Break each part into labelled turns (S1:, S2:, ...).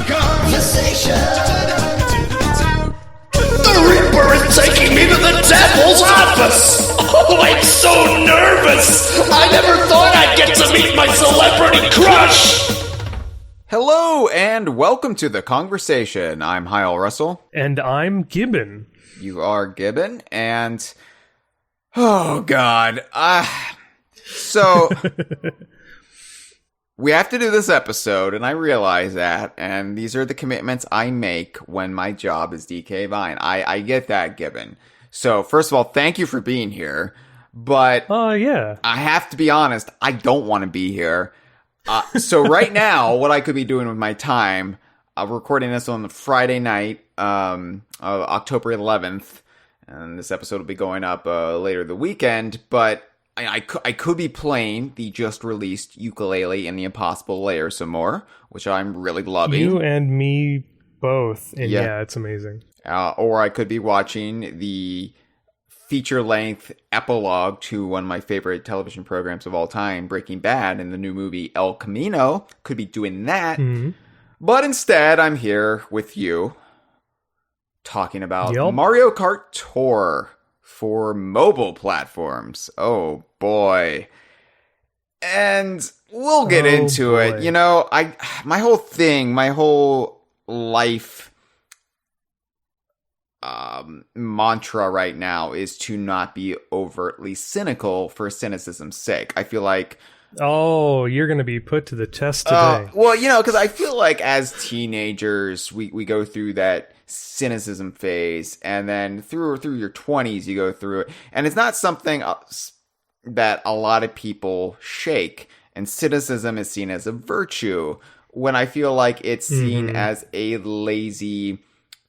S1: Kongversation.
S2: The Reaper is taking me to the devil's office! Oh, I'm so nervous! I never thought I'd get to meet my celebrity crush!
S3: Hello, and welcome to the Kongversation. I'm Hyle Russell.
S4: And I'm Gibbon.
S3: You are Gibbon, and... Oh, God. So... We have to do this episode, and I realize that, and these are the commitments I make when my job is DK Vine. I get that, Gibbon. So, first of all, thank you for being here, but
S4: yeah.
S3: I have to be honest, I don't want to be here. So right now, what I could be doing with my time, I'm recording this on the Friday night, October 11th, and this episode will be going up later the weekend, but I could be playing the just-released Ukulele and the Impossible Layer some more, which I'm really loving.
S4: You and me both, and yeah it's amazing.
S3: Or I could be watching the feature-length epilogue to one of my favorite television programs of all time, Breaking Bad, and the new movie El Camino. Could be doing that. Mm-hmm. But instead, I'm here with you, talking about Mario Kart Tour for mobile platforms. Oh, boy. And we'll get into it. You know, my whole life mantra right now is to not be overtly cynical for cynicism's sake. I feel like...
S4: Oh, you're going to be put to the test today.
S3: Well, you know, because I feel like as teenagers, we go through that cynicism phase, and then through your 20s, you go through it. And it's not something that a lot of people shake, and cynicism is seen as a virtue, when I feel like it's seen as a lazy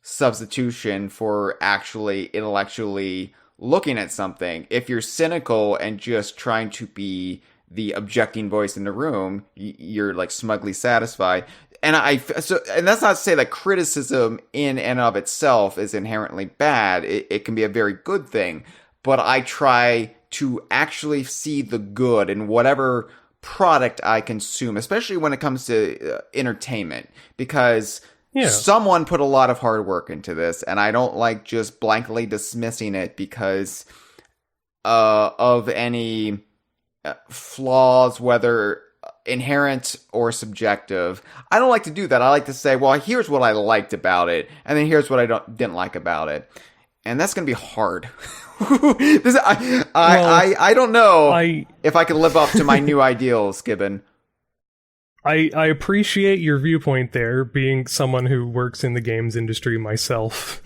S3: substitution for actually intellectually looking at something. If you're cynical and just trying to be the objecting voice in the room, you're like smugly satisfied. And and that's not to say that criticism in and of itself is inherently bad. It can be a very good thing, but I try to actually see the good in whatever product I consume, especially when it comes to entertainment, because someone put a lot of hard work into this, and I don't like just blankly dismissing it because of any flaws, whether inherent or subjective. I don't like to do that. I like to say, well, here's what I liked about it, and then here's what I didn't like about it. And that's going to be hard. I don't know if I can live up to my new ideals, Gibbon.
S4: I appreciate your viewpoint there, being someone who works in the games industry myself.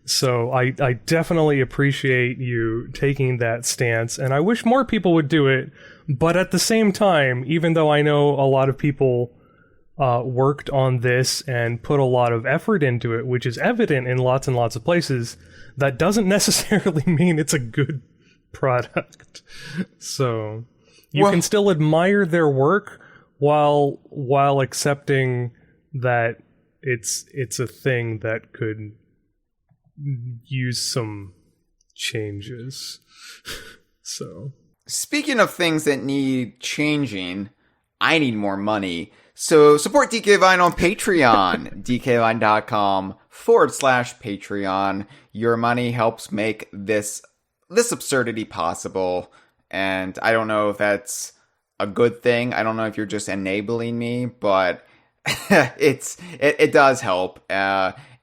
S4: So I definitely appreciate you taking that stance, and I wish more people would do it. But at the same time, even though I know a lot of people worked on this and put a lot of effort into it, which is evident in lots and lots of places, that doesn't necessarily mean it's a good product. So you can still admire their work while accepting that it's a thing that could use some changes. So,
S3: speaking of things that need changing, I need more money. So support DK Vine on Patreon, dkvine.com/Patreon. Your money helps make this absurdity possible. And I don't know if that's a good thing. I don't know if you're just enabling me, but it does help.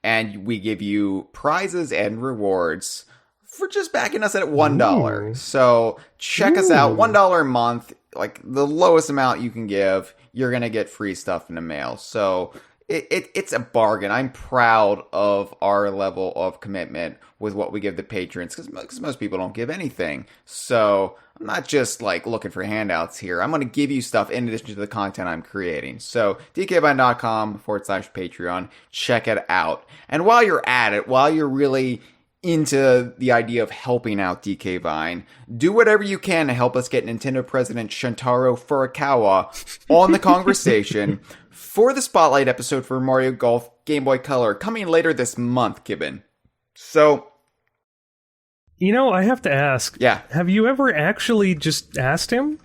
S3: And we give you prizes and rewards for just backing us at $1. Ooh. So check us out. $1 a month, like the lowest amount you can give, you're going to get free stuff in the mail. So it's a bargain. I'm proud of our level of commitment with what we give the patrons, because most people don't give anything. So I'm not just like looking for handouts here. I'm going to give you stuff in addition to the content I'm creating. So dkvine.com/Patreon. Check it out. And while you're at it, while you're really into the idea of helping out DK Vine, do whatever you can to help us get Nintendo President Shintaro Furukawa on the Kongversation for the Spotlight episode for Mario Golf Game Boy Color, coming later this month, Gibbon. So,
S4: you know, I have to ask.
S3: Yeah.
S4: Have you ever actually just asked him?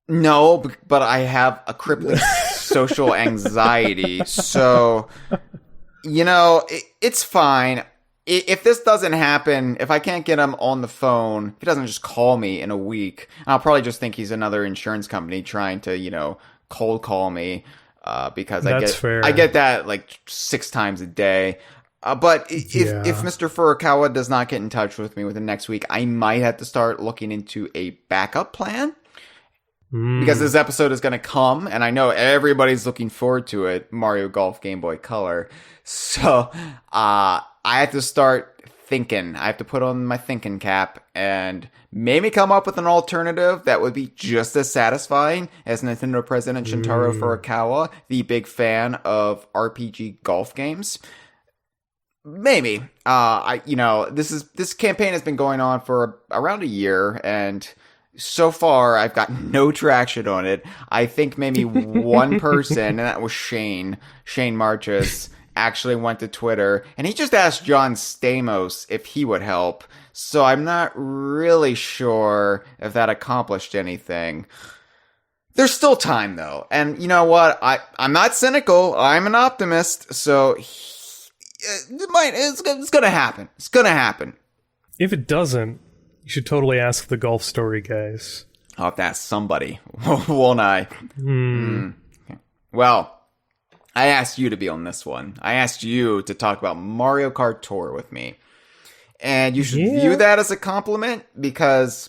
S3: No, but I have a crippling social anxiety. So, it's fine. If this doesn't happen, if I can't get him on the phone, if he doesn't just call me in a week, I'll probably just think he's another insurance company trying to, cold call me, because I get that like 6 times a day. But if Mr. Furukawa does not get in touch with me within next week, I might have to start looking into a backup plan. Because this episode is going to come, and I know everybody's looking forward to it, Mario Golf Game Boy Color. So, I have to start thinking. I have to put on my thinking cap and maybe come up with an alternative that would be just as satisfying as Nintendo President Shintaro Furukawa, the big fan of RPG golf games. Maybe. This campaign has been going on for around a year, and so far, I've got no traction on it. I think maybe one person, and that was Shane Marches, actually went to Twitter, and he just asked John Stamos if he would help. So I'm not really sure if that accomplished anything. There's still time, though. And you know what? I'm not cynical. I'm an optimist. So it's going to happen. It's going to happen.
S4: If it doesn't, you should totally ask the Golf Story guys.
S3: I'll have to ask somebody, won't I? Okay. Well, I asked you to be on this one. I asked you to talk about Mario Kart Tour with me. And you should view that as a compliment, because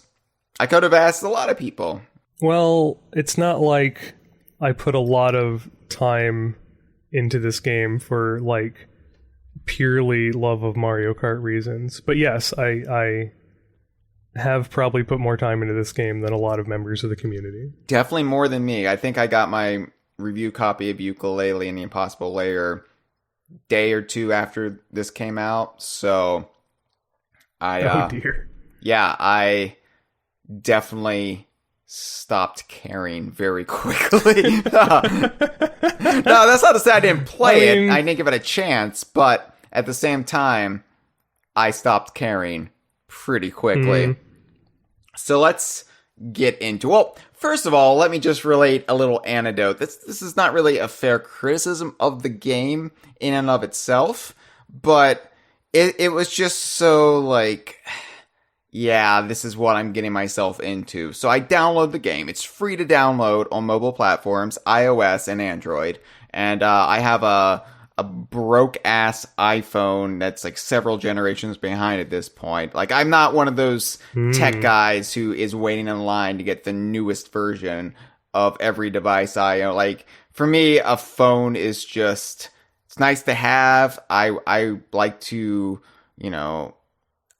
S3: I could have asked a lot of people.
S4: Well, it's not like I put a lot of time into this game for, like, purely love of Mario Kart reasons. But yes, I have probably put more time into this game than a lot of members of the community.
S3: Definitely more than me. I think I got my review copy of Yooka-Laylee and the Impossible Lair day or two after this came out. So
S4: oh dear.
S3: Yeah, I definitely stopped caring very quickly. No, that's not to say I didn't play it. I didn't give it a chance, but at the same time, I stopped caring pretty quickly. So let's get into... Well, first of all, let me just relate a little anecdote. This is not really a fair criticism of the game in and of itself, but it was just so, like... Yeah, this is what I'm getting myself into. So I download the game. It's free to download on mobile platforms, iOS and Android. And I have a broke-ass iPhone that's like several generations behind at this point. Like, I'm not one of those tech guys who is waiting in line to get the newest version of every device I own. Like, for me, a phone is just... It's nice to have. I like to,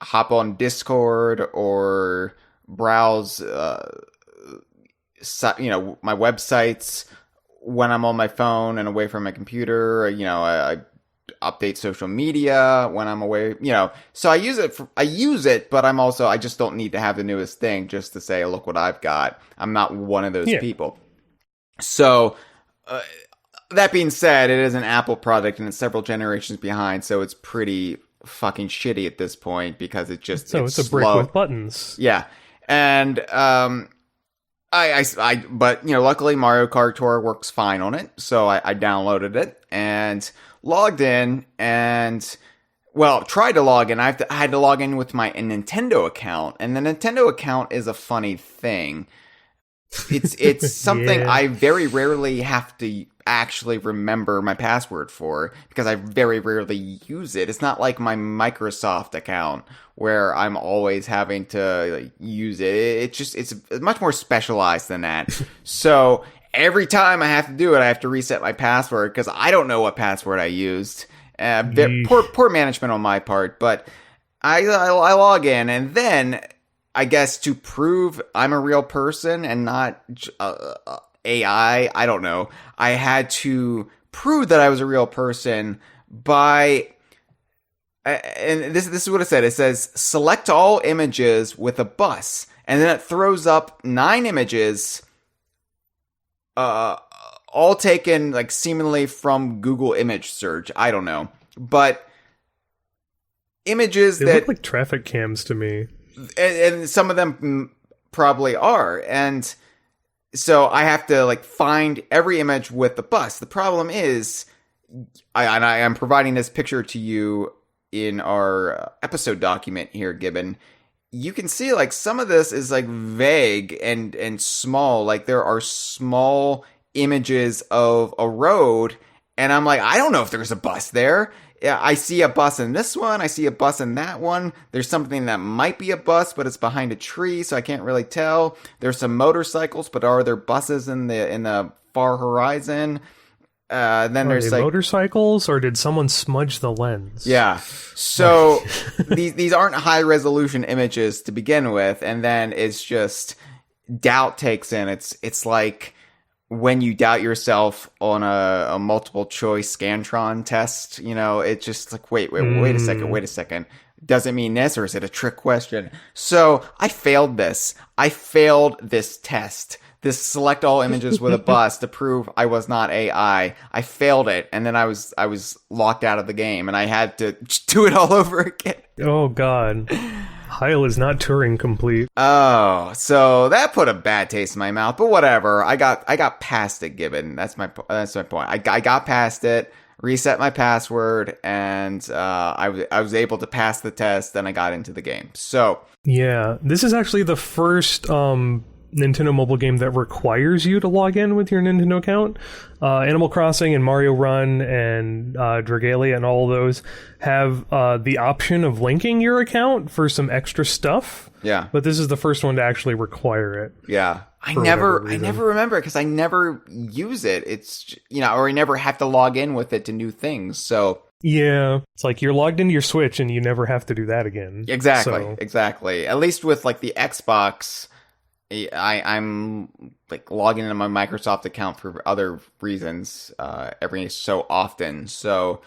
S3: hop on Discord or browse, my websites when I'm on my phone and away from my computer. I update social media when I'm away. So I use it, but I just don't need to have the newest thing just to say, look what I've got. I'm not one of those people. So that being said, it is an Apple product and it's several generations behind, so it's pretty fucking shitty at this point because it's
S4: a
S3: slow.
S4: brick with buttons.
S3: Yeah. And but luckily Mario Kart Tour works fine on it, so I downloaded it and logged in and tried to log in. I had to log in with my Nintendo account, and the Nintendo account is a funny thing. It's something I very rarely have to actually remember my password for because I very rarely use it. It's not like my Microsoft account where I'm always having to use it. It's much more specialized than that. So every time I have to do it, I have to reset my password because I don't know what password I used. Poor management on my part, but I log in, and then I guess to prove I'm a real person and not AI, I don't know. I had to prove that I was a real person by, and this is what it said. It says, select all images with a bus. And then it throws up 9 images, all taken seemingly from Google image search. I don't know. But images
S4: they look like traffic cams to me.
S3: And some of them probably are. And So I have to like find every image with the bus. The problem is, I am providing this picture to you in our episode document here, Gibbon. You can see like some of this is like vague and small. Like there are small images of a road, and I'm like, I don't know if there's a bus there. Yeah, I see a bus in this one. I see a bus in that one. There's something that might be a bus, but it's behind a tree, so I can't really tell. There's some motorcycles, but are there buses in the far horizon? Then there's like
S4: motorcycles, or did someone smudge the lens?
S3: Yeah. So these aren't high resolution images to begin with, and then it's just doubt takes in. It's like when you doubt yourself on a multiple choice Scantron test, you know, it's just like, wait a second. Does it mean this, or is it a trick question? So I failed this. I failed this test. This select all images with a bus to prove I was not AI. I failed it, and then I was locked out of the game, and I had to do it all over again.
S4: Oh God. Hyle is not Turing complete.
S3: Oh, so that put a bad taste in my mouth, but whatever. I got past it, Gibbon. That's my point. I got past it, reset my password, and I was able to pass the test, and I got into the game. So
S4: yeah, this is actually the first Nintendo mobile game that requires you to log in with your Nintendo account. Animal Crossing and Mario Run and Dragalia and all of those have the option of linking your account for some extra stuff.
S3: Yeah.
S4: But this is the first one to actually require it.
S3: Yeah. I never remember it because I never use it. It's, you know, or I never have to log in with it to new things. So
S4: yeah, it's like you're logged into your Switch and you never have to do that again.
S3: Exactly. At least with like the Xbox, I'm like logging into my Microsoft account for other reasons every so often. So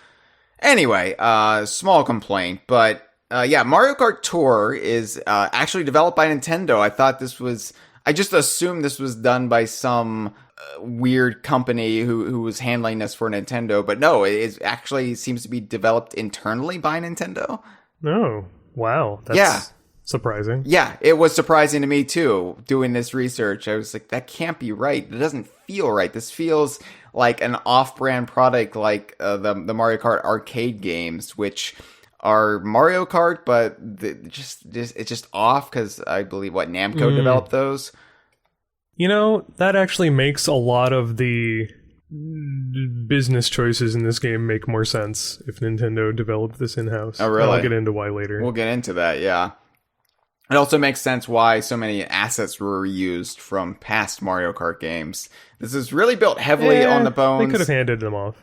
S3: anyway, small complaint, but yeah, Mario Kart Tour is actually developed by Nintendo. I just assumed this was done by some weird company who was handling this for Nintendo, but no, it actually seems to be developed internally by Nintendo.
S4: Oh, wow. That's surprising.
S3: Yeah, it was surprising to me too, doing this research. I was like, that can't be right. It doesn't feel right. This feels like an off-brand product like the Mario Kart arcade games, which are Mario Kart, but it's just off because I believe, Namco developed those?
S4: You know, that actually makes a lot of the business choices in this game make more sense if Nintendo developed this in-house.
S3: Oh, really?
S4: I'll get into why later.
S3: We'll get into that, yeah. It also makes sense why so many assets were reused from past Mario Kart games. This is really built heavily on the bones.
S4: They could have handed them off.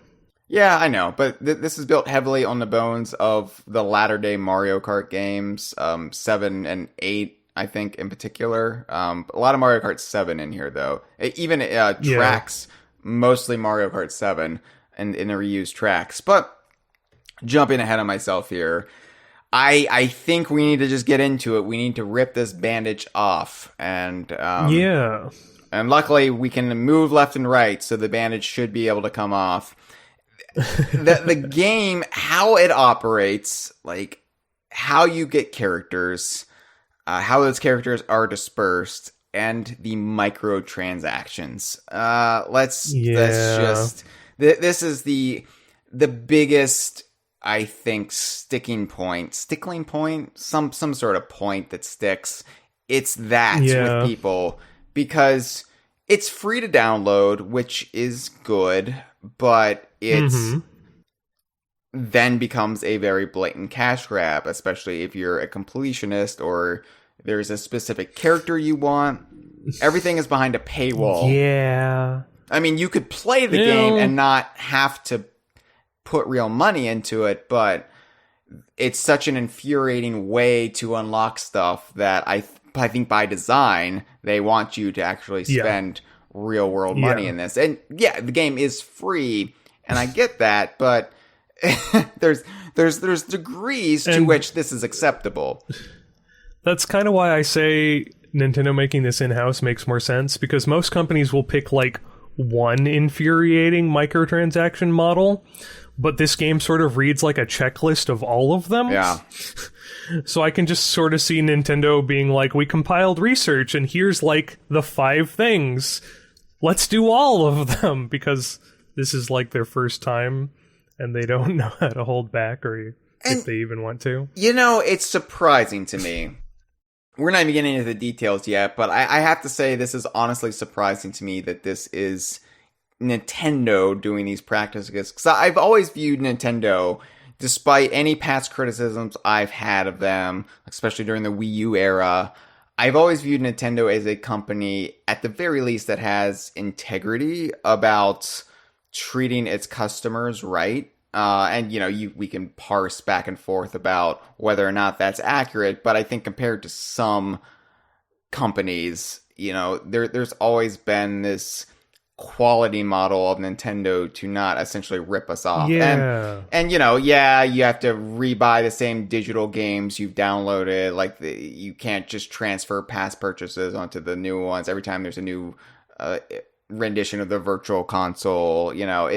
S3: Yeah, I know, but this is built heavily on the bones of the latter-day Mario Kart games, 7 and 8, I think, in particular. A lot of Mario Kart 7 in here, though. Even tracks, mostly Mario Kart 7 and in the reused tracks. But jumping ahead of myself here, I think we need to just get into it. We need to rip this bandage off. And and luckily we can move left and right, so the bandage should be able to come off. the game, how it operates, like how you get characters, how those characters are dispersed, and the microtransactions. This is the biggest, I think, stickling point, some sort of point that sticks. It's that with people, because it's free to download, which is good, but it's then becomes a very blatant cash grab, especially if you're a completionist or there's a specific character you want. Everything is behind a paywall.
S4: Yeah.
S3: I mean, you could play the game and not have to put real money into it, but it's such an infuriating way to unlock stuff that I think by design they want you to actually spend real world money in this. And yeah, the game is free, and I get that, but there's degrees to which this is acceptable.
S4: That's kind of why I say Nintendo making this in-house makes more sense, because most companies will pick like one infuriating microtransaction model, but this game sort of reads like a checklist of all of them.
S3: Yeah.
S4: So I can just sort of see Nintendo being like, we compiled research and here's like the 5 things. Let's do all of them, because this is like their first time and they don't know how to hold back, or if they even want to.
S3: You know, it's surprising to me. We're not even getting into the details yet, but I have to say this is honestly surprising to me that this is Nintendo doing these practices. Because I've always viewed Nintendo, despite any past criticisms I've had of them, especially during the Wii U era, I've always viewed Nintendo as a company, at the very least, that has integrity about treating its customers right. And, you know, we can parse back and forth about whether or not that's accurate, but I think compared to some companies, you know, there's always been this quality model of Nintendo to not essentially rip us off.
S4: Yeah.
S3: And you know, yeah, you have to rebuy the same digital games you've downloaded. Like, you can't just transfer past purchases onto the new ones every time there's a new rendition of the Virtual Console. You know,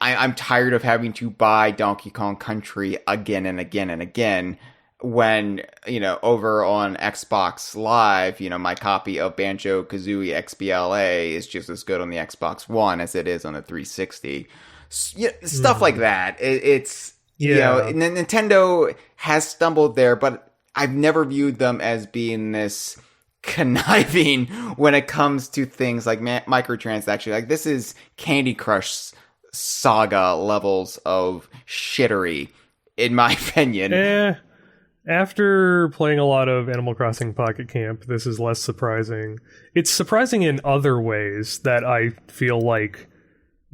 S3: I'm tired of having to buy Donkey Kong Country again and again and again when, you know, over on Xbox Live, you know, my copy of Banjo-Kazooie XBLA is just as good on the Xbox One as it is on the 360. Stuff like that. It's, you know, Nintendo has stumbled there, but I've never viewed them as being this conniving when it comes to things like microtransaction. Like, this is Candy Crush Saga levels of shittery, in my opinion.
S4: After playing a lot of Animal Crossing Pocket Camp, this is less surprising. It's surprising in other ways that I feel like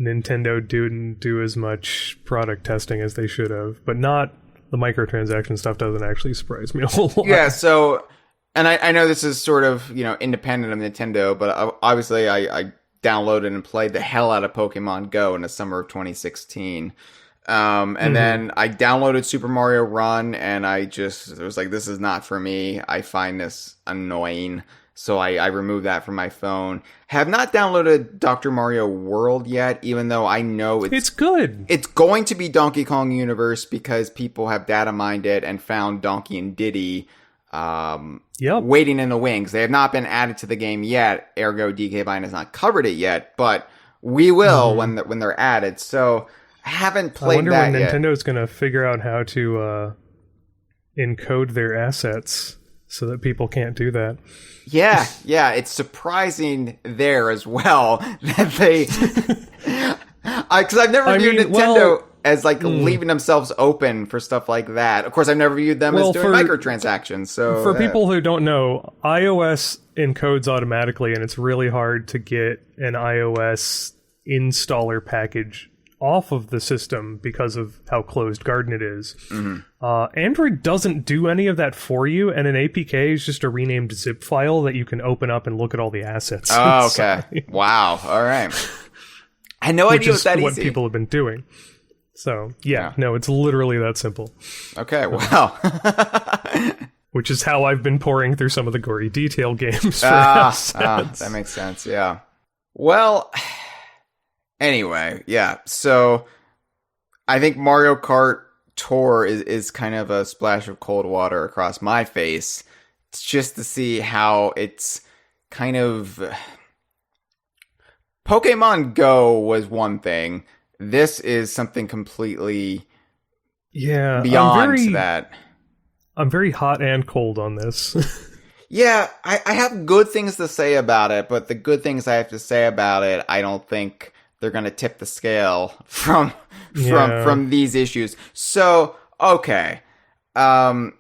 S4: Nintendo didn't do as much product testing as they should have, but not the microtransaction stuff. Doesn't actually surprise me a whole lot.
S3: Yeah, so, and I know this is sort of, you know, independent of Nintendo, but obviously I downloaded and played the hell out of Pokemon Go in the summer of 2016. And then I downloaded Super Mario Run, and it was like, this is not for me. I find this annoying. So I removed that from my phone. Have not downloaded Dr. Mario World yet, even though I know
S4: it's good.
S3: It's going to be Donkey Kong Universe because people have data mined it and found Donkey and Diddy waiting in the wings. They have not been added to the game yet, ergo DK Vine has not covered it yet, but we will when they're added. So I haven't played that yet.
S4: I wonder when Nintendo's going to figure out how to encode their assets so that people can't do that.
S3: Yeah, it's surprising there as well that they... Because I've never viewed Nintendo as like leaving themselves open for stuff like that. Of course, I've never viewed them as doing microtransactions. So
S4: for people who don't know, iOS encodes automatically, and it's really hard to get an iOS installer package off of the system because of how closed garden it is. Android doesn't do any of that for you, and an APK is just a renamed zip file that you can open up and look at all the assets.
S3: Oh, okay. Wow. All right. I had no idea it was that easy.
S4: What people have been doing. So, no, it's literally that simple.
S3: Okay, wow.
S4: Which is how I've been pouring through some of the gory detail games for assets.
S3: That makes sense, yeah. Well, anyway, yeah. So, I think Mario Kart Tour is kind of a splash of cold water across my face. It's just to see how it's kind of... Pokemon Go was one thing. This is something completely beyond that.
S4: I'm very hot and cold on this.
S3: Yeah, I have good things to say about it, but the good things I have to say about it, I don't think they're going to tip the scale from these issues. So, okay. Gibbon,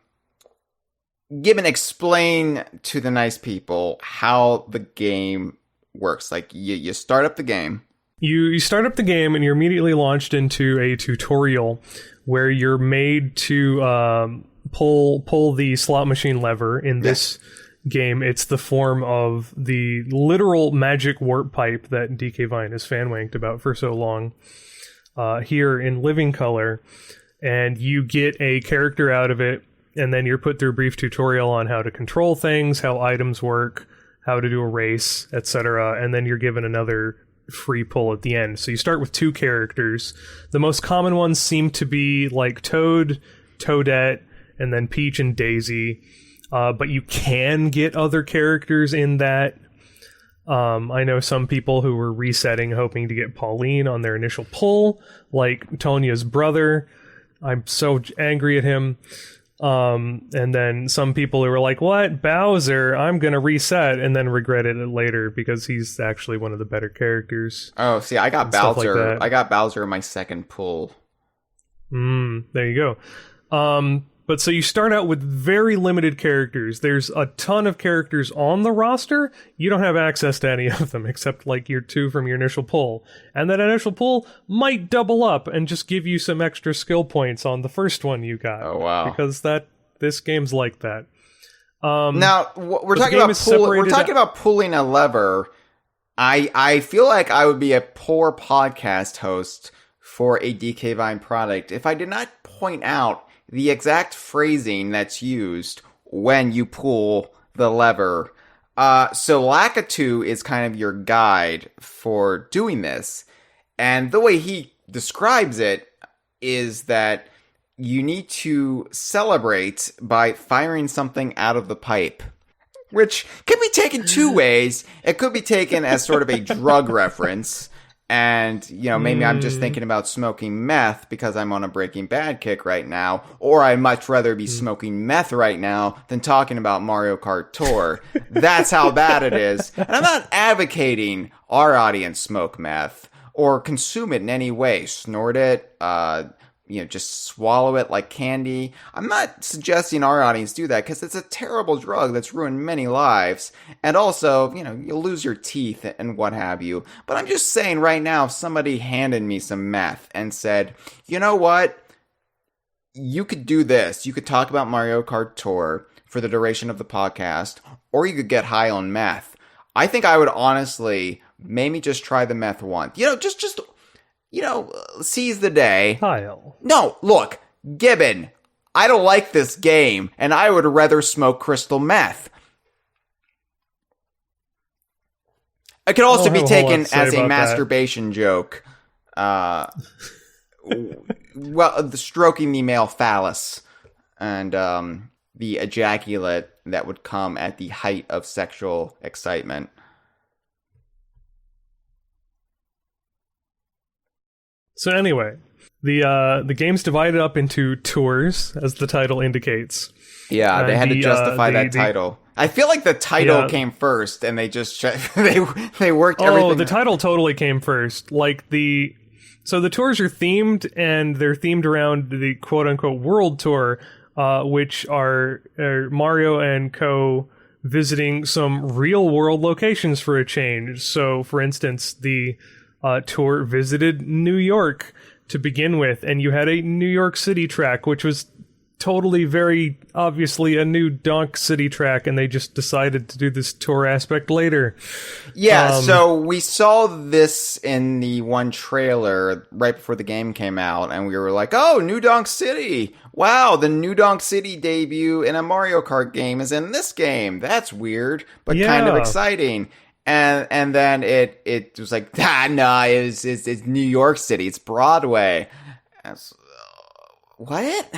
S3: explain to the nice people how the game works. Like, you start up the game.
S4: You start up the game and you're immediately launched into a tutorial where you're made to pull the slot machine lever. In this game, it's the form of the literal magic warp pipe that DK Vine has fan-wanked about for so long, here in living color. And you get a character out of it, and then you're put through a brief tutorial on how to control things, how items work, how to do a race, etc. And then you're given another free pull at the end. So you start with 2 characters. The most common ones seem to be like Toad, Toadette, and then Peach and Daisy. But you can get other characters in that. I know some people who were resetting hoping to get Pauline on their initial pull, like Tonya's brother. I'm so angry at him. And then some people who were like, what? Bowser? I'm going to reset, and then regretted it later because he's actually one of the better characters.
S3: Oh, see, I got Bowser. Like I got Bowser in my second pull.
S4: There you go. But so you start out with very limited characters. There's a ton of characters on the roster. You don't have access to any of them except like your 2 from your initial pull. And that initial pull might double up and just give you some extra skill points on the first one you got.
S3: Oh, wow.
S4: Because this game's like that.
S3: Now, we're talking about pulling a lever. I feel like I would be a poor podcast host for a DK Vine product if I did not point out the exact phrasing that's used when you pull the lever. So Lakitu is kind of your guide for doing this. And the way he describes it is that you need to celebrate by firing something out of the pipe. Which can be taken 2 ways. It could be taken as sort of a drug reference. And, maybe I'm just thinking about smoking meth because I'm on a Breaking Bad kick right now. Or I'd much rather be smoking meth right now than talking about Mario Kart Tour. That's how bad it is. And I'm not advocating our audience smoke meth or consume it in any way. Snort it, just swallow it like candy. I'm not suggesting our audience do that because it's a terrible drug that's ruined many lives. And also, you'll lose your teeth and what have you. But I'm just saying right now, if somebody handed me some meth and said, you know what? You could do this. You could talk about Mario Kart Tour for the duration of the podcast, or you could get high on meth. I think I would honestly maybe just try the meth once. Just seize the day.
S4: Hyle.
S3: No, look, Gibbon, I don't like this game, and I would rather smoke crystal meth. It could also be taken as a masturbation joke. Well, stroking the male phallus and the ejaculate that would come at the height of sexual excitement.
S4: So anyway, the game's divided up into tours, as the title indicates.
S3: Yeah, they had to justify that title. I feel like the title came first, and they just they worked everything.
S4: Oh, the title totally came first. So the tours are themed, and they're themed around the quote-unquote world tour, which are Mario and co visiting some real-world locations for a change. So, for instance, the tour visited New York to begin with, and you had a New York City track, which was totally very obviously a new Donk City track, and they just decided to do this tour aspect later.
S3: Yeah, so we saw this in the one trailer right before the game came out, and we were like, oh, New Donk City! Wow, the New Donk City debut in a Mario Kart game is in this game. That's weird, but kind of exciting. And then it was like, it's New York City, it's Broadway. What?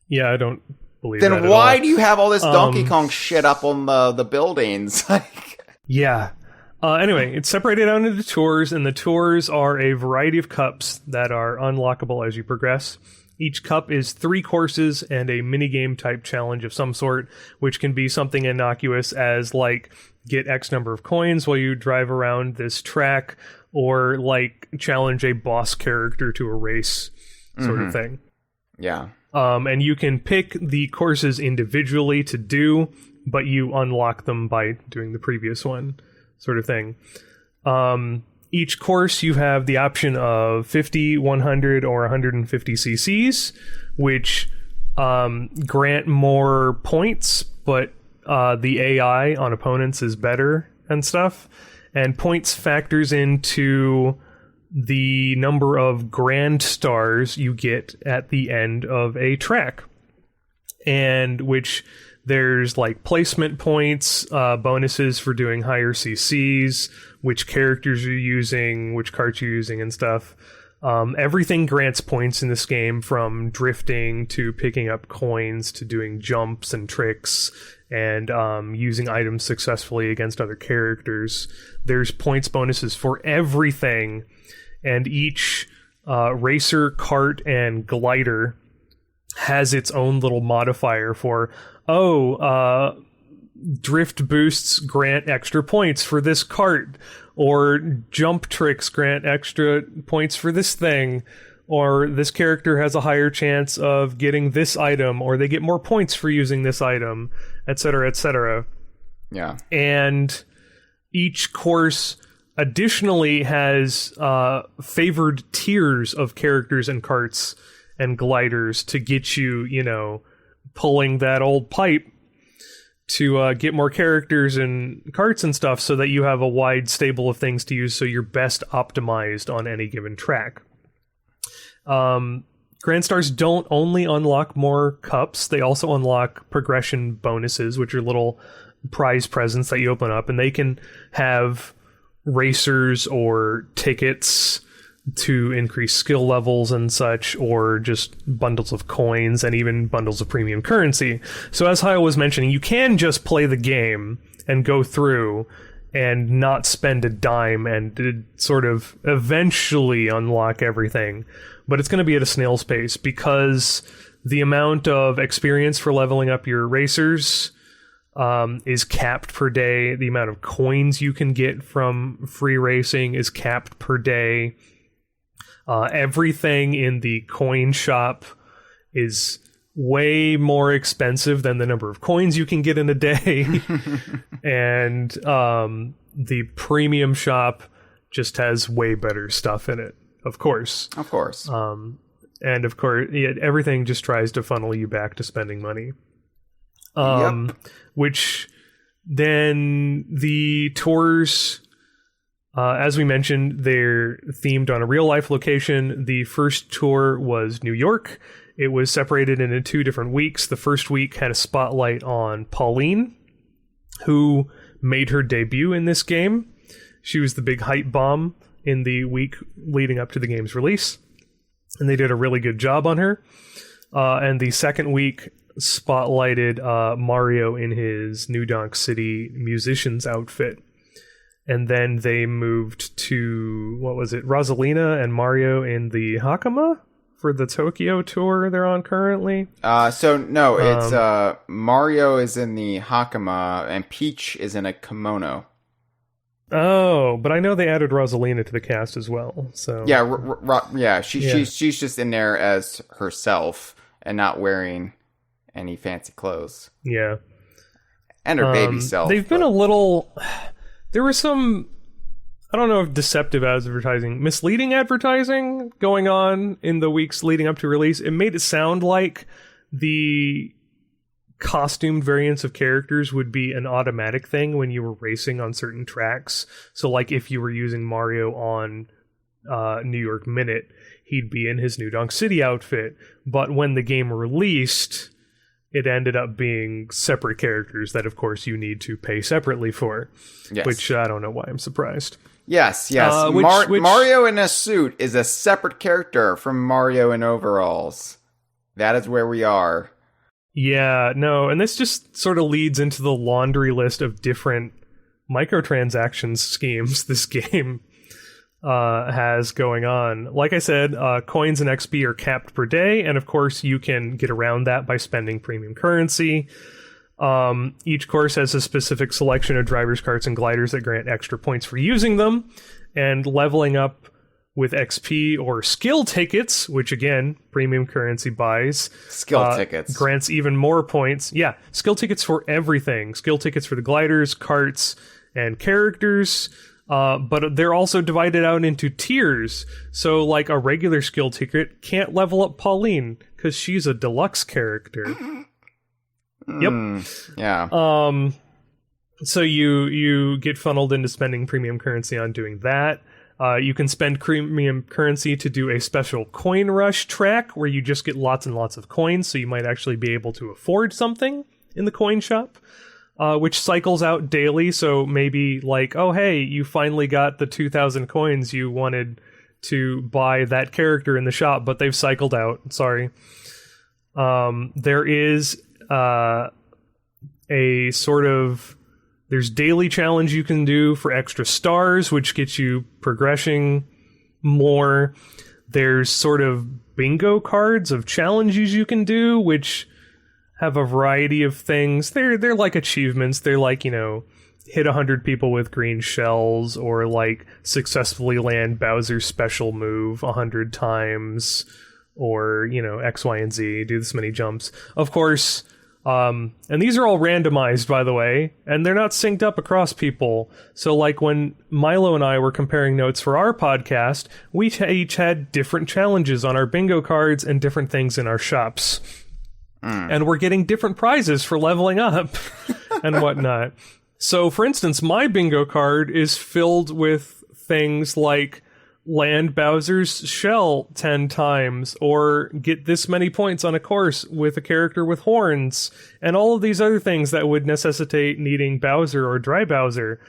S4: Yeah, I don't believe that.
S3: Then why do you have all this Donkey Kong shit up on the buildings?
S4: Yeah. Anyway, it's separated out into tours, and the tours are a variety of cups that are unlockable as you progress. Each cup is 3 courses and a minigame type challenge of some sort, which can be something innocuous as like get X number of coins while you drive around this track, or like challenge a boss character to a race sort of thing. Yeah. And you can pick the courses individually to do, but you unlock them by doing the previous one sort of thing. Each course you have the option of 50, 100, or 150 cc's, which grant more points, but the AI on opponents is better and stuff. And points factors into the number of grand stars you get at the end of a track, and which There's like placement points, bonuses for doing higher CCs, which characters you're using, which carts you're using and stuff. Everything grants points in this game, from drifting to picking up coins to doing jumps and tricks and using items successfully against other characters. There's points bonuses for everything, and each racer, cart, and glider has its own little modifier for, drift boosts grant extra points for this cart, or jump tricks grant extra points for this thing, or this character has a higher chance of getting this item, or they get more points for using this item, etc., etc.
S3: Yeah.
S4: And each course additionally has favored tiers of characters and carts and gliders to get you, pulling that old pipe to get more characters and carts and stuff, so that you have a wide stable of things to use, so you're best optimized on any given track. Grand Stars don't only unlock more cups, they also unlock progression bonuses, which are little prize presents that you open up, and they can have racers or tickets to increase skill levels and such, or just bundles of coins and even bundles of premium currency. So as Hyle was mentioning, you can just play the game and go through and not spend a dime and sort of eventually unlock everything. But it's going to be at a snail's pace, because the amount of experience for leveling up your racers is capped per day. The amount of coins you can get from free racing is capped per day. Everything in the coin shop is way more expensive than the number of coins you can get in a day. And the premium shop just has way better stuff in it, of course.
S3: Of course.
S4: And of course, everything just tries to funnel you back to spending money.
S3: Yep.
S4: Which then the tours... as we mentioned, they're themed on a real-life location. The first tour was New York. It was separated into 2 different weeks. The first week had a spotlight on Pauline, who made her debut in this game. She was the big hype bomb in the week leading up to the game's release, and they did a really good job on her. And the second week spotlighted Mario in his New Donk City musician's outfit. And then they moved to, Rosalina and Mario in the Hakama for the Tokyo tour they're on currently?
S3: It's Mario is in the Hakama and Peach is in a kimono.
S4: Oh, but I know they added Rosalina to the cast as well. So
S3: yeah, she's just in there as herself and not wearing any fancy clothes.
S4: Yeah.
S3: And her baby self.
S4: They've been a little... There was some, I don't know if deceptive advertising, misleading advertising going on in the weeks leading up to release. It made it sound like the costumed variants of characters would be an automatic thing when you were racing on certain tracks. So like if you were using Mario on New York Minute, he'd be in his New Donk City outfit. But when the game released, it ended up being separate characters that, of course, you need to pay separately for.
S3: Yes.
S4: Which I don't know why I'm surprised.
S3: Yes. Mario in a suit is a separate character from Mario in overalls. That is where we are.
S4: Yeah, no, and this just sort of leads into the laundry list of different microtransaction schemes this game has going on. Like I said, coins and XP are capped per day, and of course you can get around that by spending premium currency. Each course has a specific selection of drivers, carts, and gliders that grant extra points for using them, and leveling up with XP or skill tickets, which again, premium currency buys.
S3: Skill tickets.
S4: Grants even more points. Yeah, skill tickets for everything. Skill tickets for the gliders, carts, and characters. But they're also divided out into tiers. So like a regular skill ticket can't level up Pauline because she's a deluxe character. Yep.
S3: Yeah.
S4: So you get funneled into spending premium currency on doing that. You can spend premium currency to do a special coin rush track where you just get lots and lots of coins, so you might actually be able to afford something in the coin shop, which cycles out daily. So maybe like, oh, hey, you finally got the 2,000 coins you wanted to buy that character in the shop, but they've cycled out. Sorry. There is a sort of... There's daily challenge you can do for extra stars, which gets you progressing more. There's sort of bingo cards of challenges you can do, which have a variety of things. They're like achievements. They're like, you know, hit 100 people with green shells, or like successfully land Bowser's special move 100 times, or, you know, X, Y, and Z, do this many jumps. Of course, and these are all randomized, by the way, and they're not synced up across people. So like when Milo and I were comparing notes for our podcast, we each had different challenges on our bingo cards and different things in our shops. And we're getting different prizes for leveling up and whatnot. So, for instance, my bingo card is filled with things like land Bowser's shell 10 times, or get this many points on a course with a character with horns, and all of these other things that would necessitate needing Bowser or Dry Bowser.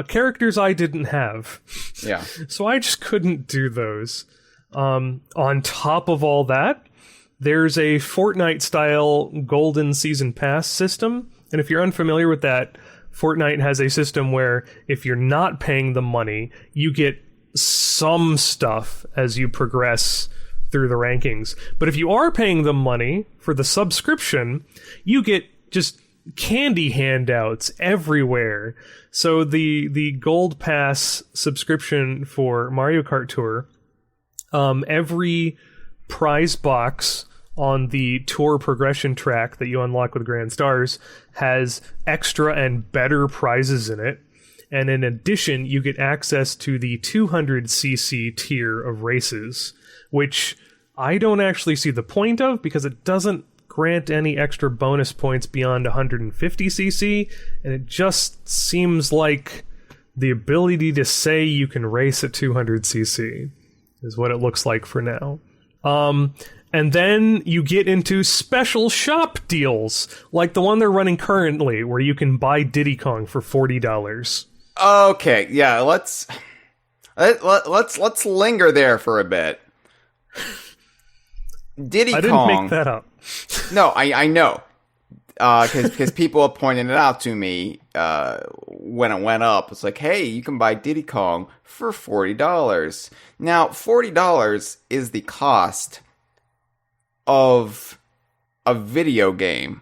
S4: Characters I didn't have.
S3: Yeah.
S4: So I just couldn't do those. On top of all that, there's a Fortnite-style Golden Season Pass system, and if you're unfamiliar with that, Fortnite has a system where if you're not paying the money, you get some stuff as you progress through the rankings. But if you are paying the money for the subscription, you get just candy handouts everywhere. So the Gold Pass subscription for Mario Kart Tour, every prize box on the tour progression track that you unlock with Grand Stars has extra and better prizes in it. And in addition, you get access to the 200cc tier of races, which I don't actually see the point of, because it doesn't grant any extra bonus points beyond 150cc, and it just seems like the ability to say you can race at 200cc is what it looks like for now. And then you get into special shop deals, like the one they're running currently, where you can buy Diddy Kong for $40.
S3: Okay, yeah, let's linger there for a bit. Diddy Kong.
S4: I didn't make that up.
S3: No, I know. Because people have pointed it out to me when it went up. It's like, hey, you can buy Diddy Kong for $40. Now, $40 is the cost of a video game.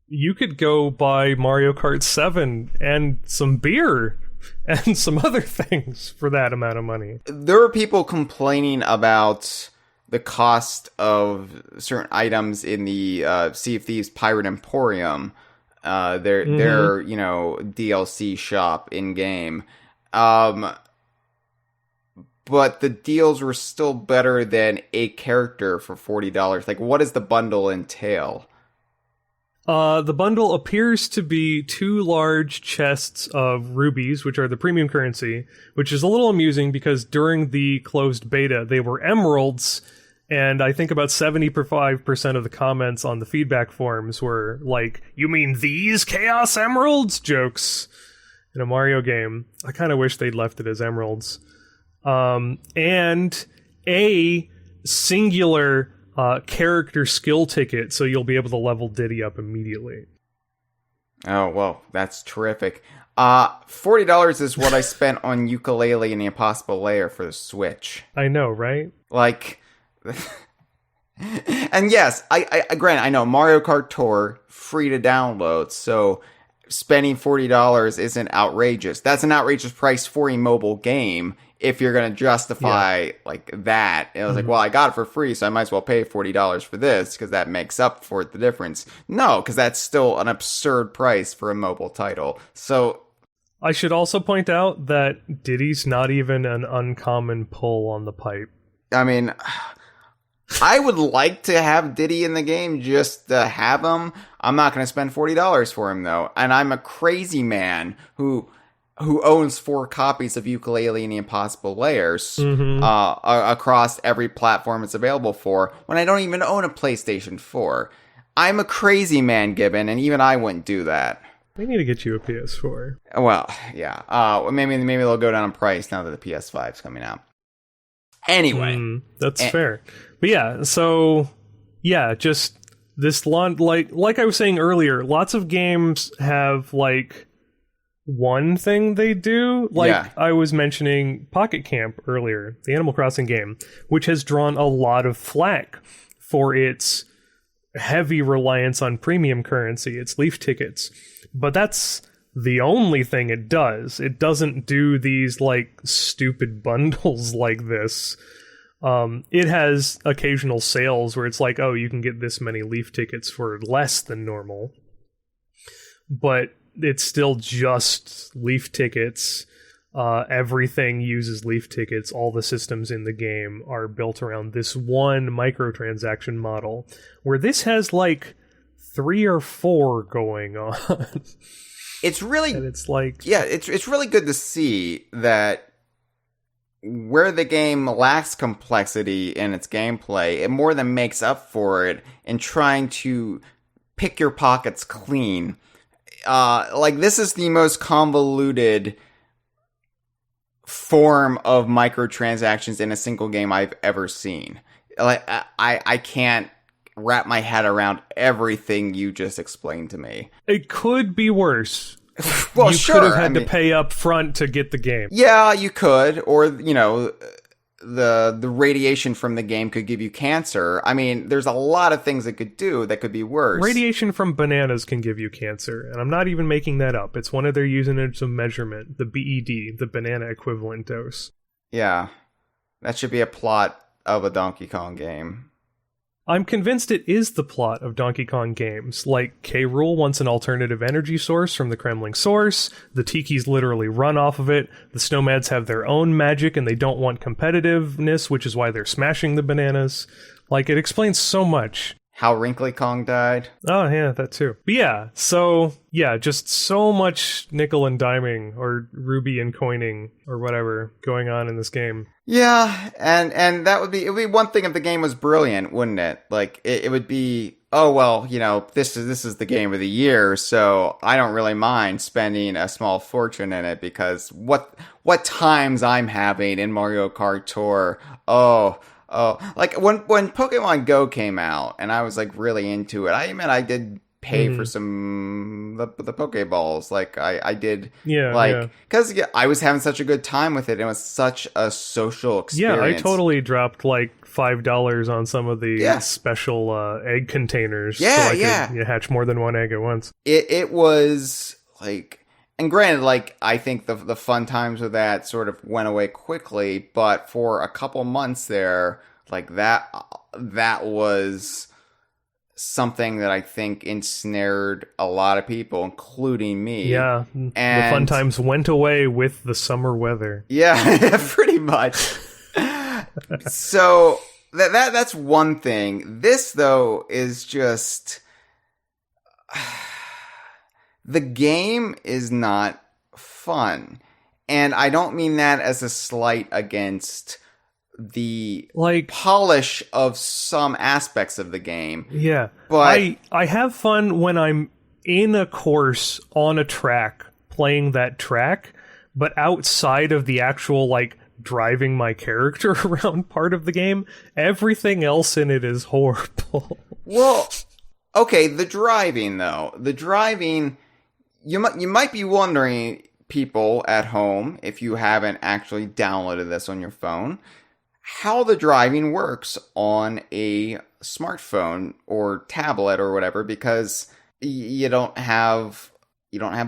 S4: You could go buy Mario Kart 7 and some beer and some other things for that amount of money.
S3: There are people complaining about the cost of certain items in the Sea of Thieves Pirate Emporium, their DLC shop in game. But the deals were still better than a character for $40. Like, what does the bundle entail?
S4: The bundle appears to be 2 large chests of rubies, which are the premium currency, which is a little amusing because during the closed beta, they were emeralds, and I think about 75% of the comments on the feedback forums were like, "You mean these Chaos Emeralds?" jokes in a Mario game. I kind of wish they'd left it as emeralds. And a singular character skill ticket, so you'll be able to level Diddy up immediately.
S3: Oh, well, that's terrific. $40 is what I spent on Ukulele and the Impossible Lair for the Switch.
S4: I know, right?
S3: Like, and yes, I granted, I know Mario Kart Tour, free to download, so spending $40 isn't outrageous. That's an outrageous price for a mobile game if you're going to justify like that. It was like, well, I got it for free, so I might as well pay $40 for this because that makes up for the difference. No, because that's still an absurd price for a mobile title. So
S4: I should also point out that Diddy's not even an uncommon pull on the pipe.
S3: I mean, I would like to have Diddy in the game just to have him. I'm not going to spend $40 for him, though. And I'm a crazy man who owns 4 copies of Ukulele and the Impossible Layers across every platform it's available for, when I don't even own a PlayStation 4. I'm a crazy man, Gibbon, and even I wouldn't do that.
S4: They need to get you a PS4.
S3: Well, yeah. Maybe they'll go down in price now that the PS5's coming out. Anyway,
S4: that's fair. But yeah, so yeah, just this like I was saying earlier, lots of games have like one thing they do. Like I was mentioning Pocket Camp earlier, the Animal Crossing game, which has drawn a lot of flack for its heavy reliance on premium currency, its leaf tickets. But that's the only thing it does. It doesn't do these like stupid bundles like this. It has occasional sales where it's like, oh, you can get this many leaf tickets for less than normal. But it's still just leaf tickets. Everything uses leaf tickets. All the systems in the game are built around this one microtransaction model, where this has like 3 or 4 going on.
S3: It's really,
S4: and it's like,
S3: yeah, it's really good to see that where the game lacks complexity in its gameplay, it more than makes up for it in trying to pick your pockets clean. Like, this is the most convoluted form of microtransactions in a single game I've ever seen. Like, I can't wrap my head around everything you just explained to me.
S4: It could be worse.
S3: Well,
S4: you
S3: sure.
S4: could have had to pay up front to get the game.
S3: Yeah, you could. Or, you know, the radiation from the game could give you cancer. I mean, there's a lot of things it could do that could be worse.
S4: Radiation from bananas can give you cancer, and I'm not even making that up. It's one of their units of measurement, the BED, the banana equivalent dose.
S3: Yeah, that should be a plot of a Donkey Kong game.
S4: I'm convinced it is the plot of Donkey Kong games. Like, K. Rool wants an alternative energy source from the Kremling source, the Tikis literally run off of it, the Snowmads have their own magic and they don't want competitiveness, which is why they're smashing the bananas. Like, it explains so much.
S3: How Wrinkly Kong died.
S4: Oh, yeah, that too. But yeah, so, yeah, just so much nickel and diming, or ruby and coining, or whatever, going on in this game.
S3: Yeah, and it would be one thing if the game was brilliant, wouldn't it? Like, it would be, oh, well, you know, this is the game of the year, so I don't really mind spending a small fortune in it, because what times I'm having in Mario Kart Tour, oh, like when Pokemon Go came out and I was like really into it, I admit I did pay for some the Pokeballs. Like I did, because I was having such a good time with it. It was such a social experience.
S4: Yeah, I totally dropped like $5 on some of the special egg containers.
S3: Yeah,
S4: so I could hatch more than one egg at once.
S3: It was like. And granted, like, I think the fun times with that sort of went away quickly, but for a couple months there, like, that was something that I think ensnared a lot of people, including me.
S4: Yeah, and the fun times went away with the summer weather.
S3: Yeah, pretty much. So, that's one thing. This, though, is just... The game is not fun. And I don't mean that as a slight against the polish of some aspects of the game.
S4: Yeah.
S3: But
S4: I have fun when I'm in a course on a track playing that track, but outside of the actual like driving my character around part of the game, everything else in it is horrible.
S3: Well, okay, the driving though. The driving, you might be wondering, people at home, if you haven't actually downloaded this on your phone, how the driving works on a smartphone or tablet or whatever, because you don't have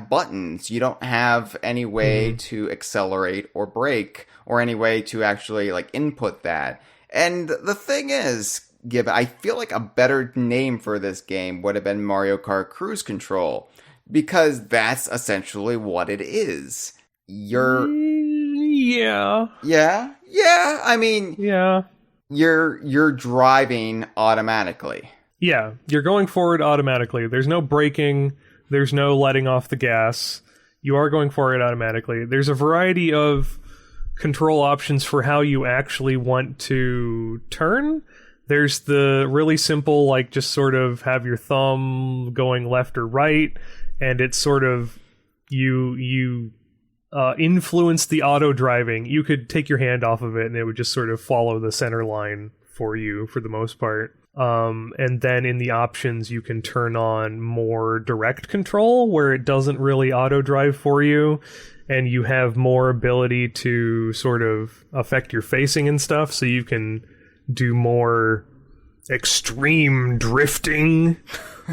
S3: buttons, you don't have any way to accelerate or brake or any way to actually like input that. And the thing is, Gibbon, I feel like a better name for this game would have been Mario Kart Cruise Control, because that's essentially what it is. You're I mean, you're driving automatically.
S4: Yeah, you're going forward automatically. There's no braking, there's no letting off the gas. You are going forward automatically. There's a variety of control options for how you actually want to turn There's the really simple, like, just sort of have your thumb going left or right, and it's sort of you influence the auto driving. You could take your hand off of it, and it would just sort of follow the center line for you for the most part. And then in the options, you can turn on more direct control, where it doesn't really auto drive for you, and you have more ability to sort of affect your facing and stuff, so you can do more extreme drifting.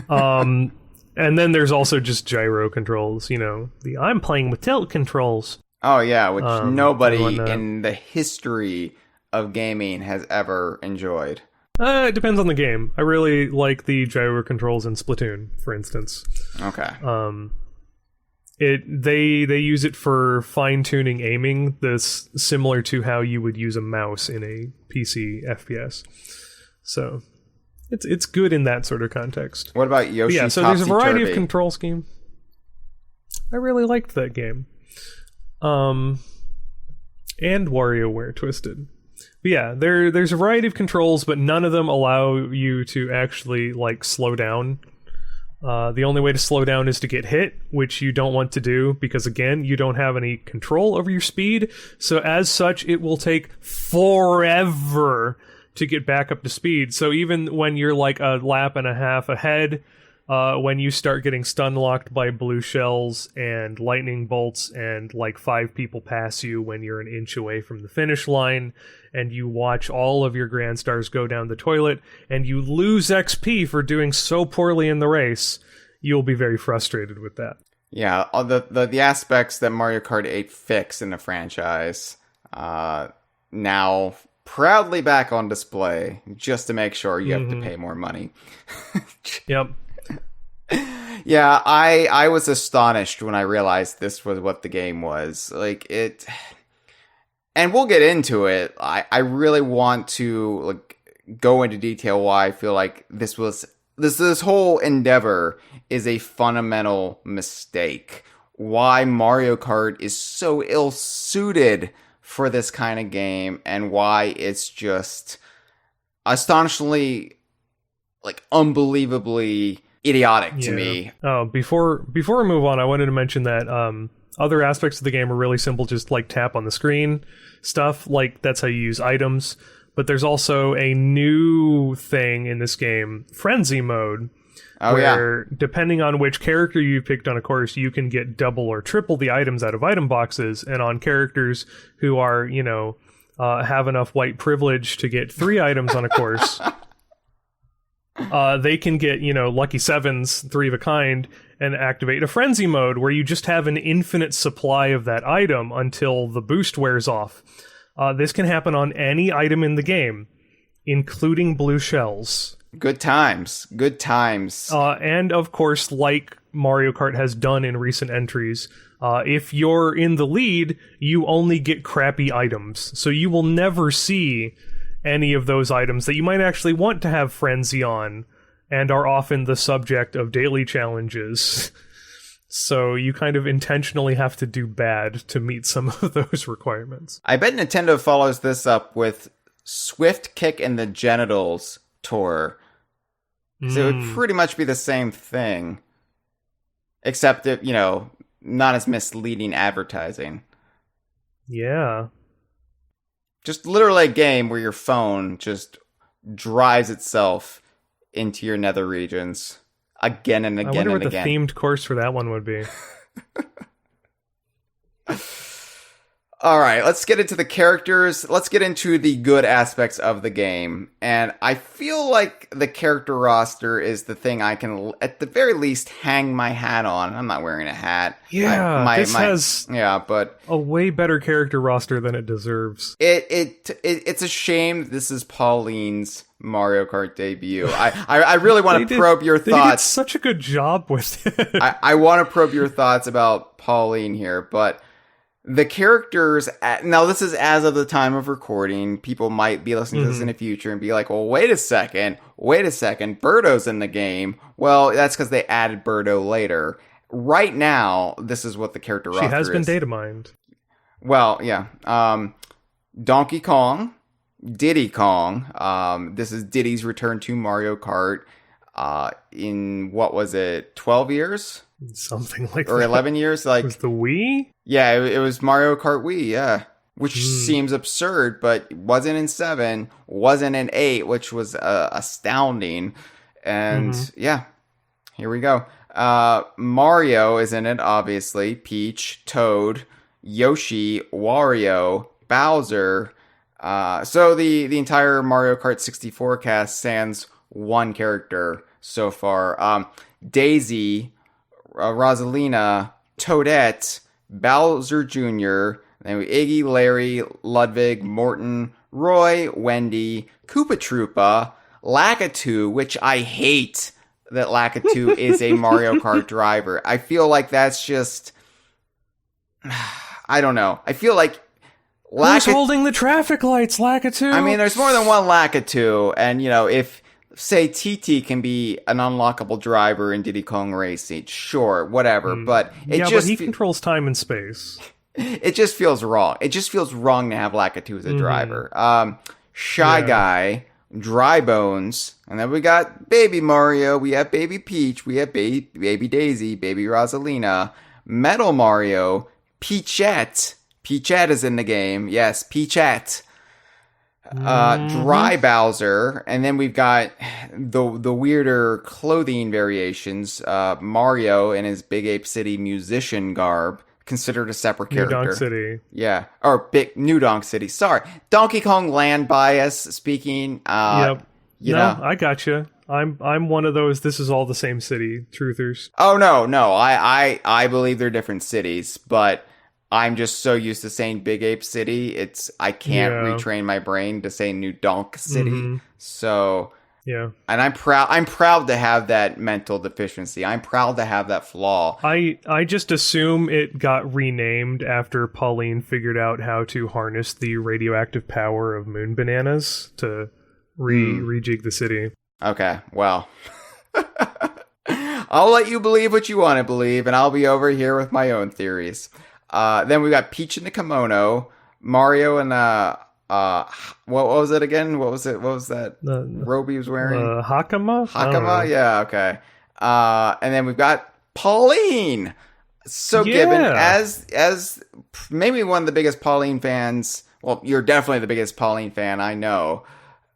S4: And then there's also just gyro controls, the I'm playing with tilt controls.
S3: Oh yeah, which nobody in the history of gaming has ever enjoyed.
S4: It depends on the game. I really like the gyro controls in Splatoon, for instance.
S3: Okay.
S4: They use it for fine-tuning aiming, this similar to how you would use a mouse in a PC FPS. So it's good in that sort of context.
S3: What about Yoshi?
S4: Yeah, so there's a variety of control scheme. I really liked that game. And WarioWare Twisted. But yeah, there's a variety of controls, but none of them allow you to actually slow down. The only way to slow down is to get hit, which you don't want to do because, again, you don't have any control over your speed. So as such, it will take forever to get back up to speed. So even when you're like a lap and a half ahead, when you start getting stun locked by blue shells and lightning bolts and 5 people pass you when you're an inch away from the finish line, and you watch all of your Grand Stars go down the toilet, and you lose XP for doing so poorly in the race, you'll be very frustrated with that.
S3: Yeah, all the aspects that Mario Kart 8 fixed in the franchise, now proudly back on display, just to make sure you have to pay more money.
S4: Yep.
S3: Yeah, I was astonished when I realized this was what the game was. And we'll get into it. I really want to go into detail why I feel like this whole endeavor is a fundamental mistake. Why Mario Kart is so ill-suited for this kind of game, and why it's just astonishingly, unbelievably idiotic to me.
S4: Oh, before we move on, I wanted to mention that other aspects of the game are really simple, just tap on the screen stuff, that's how you use items. But there's also a new thing in this game, Frenzy Mode, where depending on which character you picked on a course, you can get double or triple the items out of item boxes, and on characters who are, have enough white privilege to get 3 items on a course, they can get, lucky 7s, 3 of a kind, and activate a frenzy mode where you just have an infinite supply of that item until the boost wears off. This can happen on any item in the game, including blue shells.
S3: Good times. Good times.
S4: And of course, like Mario Kart has done in recent entries, if you're in the lead, you only get crappy items. So you will never see any of those items that you might actually want to have frenzy on, and are often the subject of daily challenges. So you kind of intentionally have to do bad to meet some of those requirements.
S3: I bet Nintendo follows this up with Swift Kick in the Genitals Tour. So it would pretty much be the same thing. Except that, not as misleading advertising.
S4: Yeah.
S3: Just literally a game where your phone just drives itself into your nether regions again and again and again.
S4: I wonder what the themed course for that one would be.
S3: All right, let's get into the characters. Let's get into the good aspects of the game. And I feel like the character roster is the thing I can, at the very least, hang my hat on. I'm not wearing a hat.
S4: Yeah, this has
S3: but
S4: a way better character roster than it deserves.
S3: It's a shame that this is Pauline's Mario Kart debut. I really want to probe your thoughts.
S4: They did such a good job with it.
S3: I want to probe your thoughts about Pauline here, but the characters, now this is as of the time of recording. People might be listening to this in the future and be like, well, wait a second, Birdo's in the game. Well, that's because they added Birdo later. Right now, this is what the character roster is.
S4: She has been data mined.
S3: Well, yeah. Donkey Kong, Diddy Kong. This is Diddy's return to Mario Kart. In what was it, 12 years?
S4: Something like
S3: or
S4: that.
S3: 11 years? Like,
S4: was the Wii?
S3: Yeah, it was Mario Kart Wii, yeah. Which seems absurd, but wasn't in 7, wasn't in 8, which was astounding. And yeah, here we go. Mario is in it, obviously. Peach, Toad, Yoshi, Wario, Bowser. So the entire Mario Kart 64 cast sans one character so far. Daisy, Rosalina, Toadette, Bowser Jr., then Iggy, Larry, Ludwig, Morton, Roy, Wendy, Koopa Troopa, Lakitu, which I hate that Lakitu is a Mario Kart driver. I feel like that's just... I don't know. I feel like...
S4: Who's holding the traffic lights, Lakitu?
S3: I mean, there's more than one Lakitu, and, you know, if... Say TT can be an unlockable driver in Diddy Kong Racing, sure, whatever, but
S4: but he controls time and space.
S3: It just feels wrong. It just feels wrong to have Lakitu as a driver. Shy Guy, Dry Bones, and then we got Baby Mario, we have Baby Peach, we have Baby Daisy, Baby Rosalina, Metal Mario, Peachette. Peachette is in the game. Yes, Peachette. Dry Bowser, and then we've got the weirder clothing variations. Mario in his Big Ape City musician garb, considered a separate character.
S4: New Donk City.
S3: Yeah, or New Donk City. Sorry, Donkey Kong Land bias speaking.
S4: Yep.
S3: You know,
S4: I gotcha. I'm one of those. This is all the same city truthers.
S3: Oh no, I believe they're different cities, but I'm just so used to saying Big Ape City, I can't retrain my brain to say New Donk City. So
S4: yeah,
S3: and I'm proud to have that mental deficiency. I'm proud to have that flaw.
S4: I just assume it got renamed after Pauline figured out how to harness the radioactive power of moon bananas to rejig the city.
S3: Okay, well. I'll let you believe what you want to believe, and I'll be over here with my own theories. Then we got Peach in the kimono, Mario and what was it again? What was that robe he was wearing?
S4: Hakama?
S3: Hakama? Yeah, okay. And then we've got Pauline. So Gibbon, as maybe one of the biggest Pauline fans, well, you're definitely the biggest Pauline fan I know,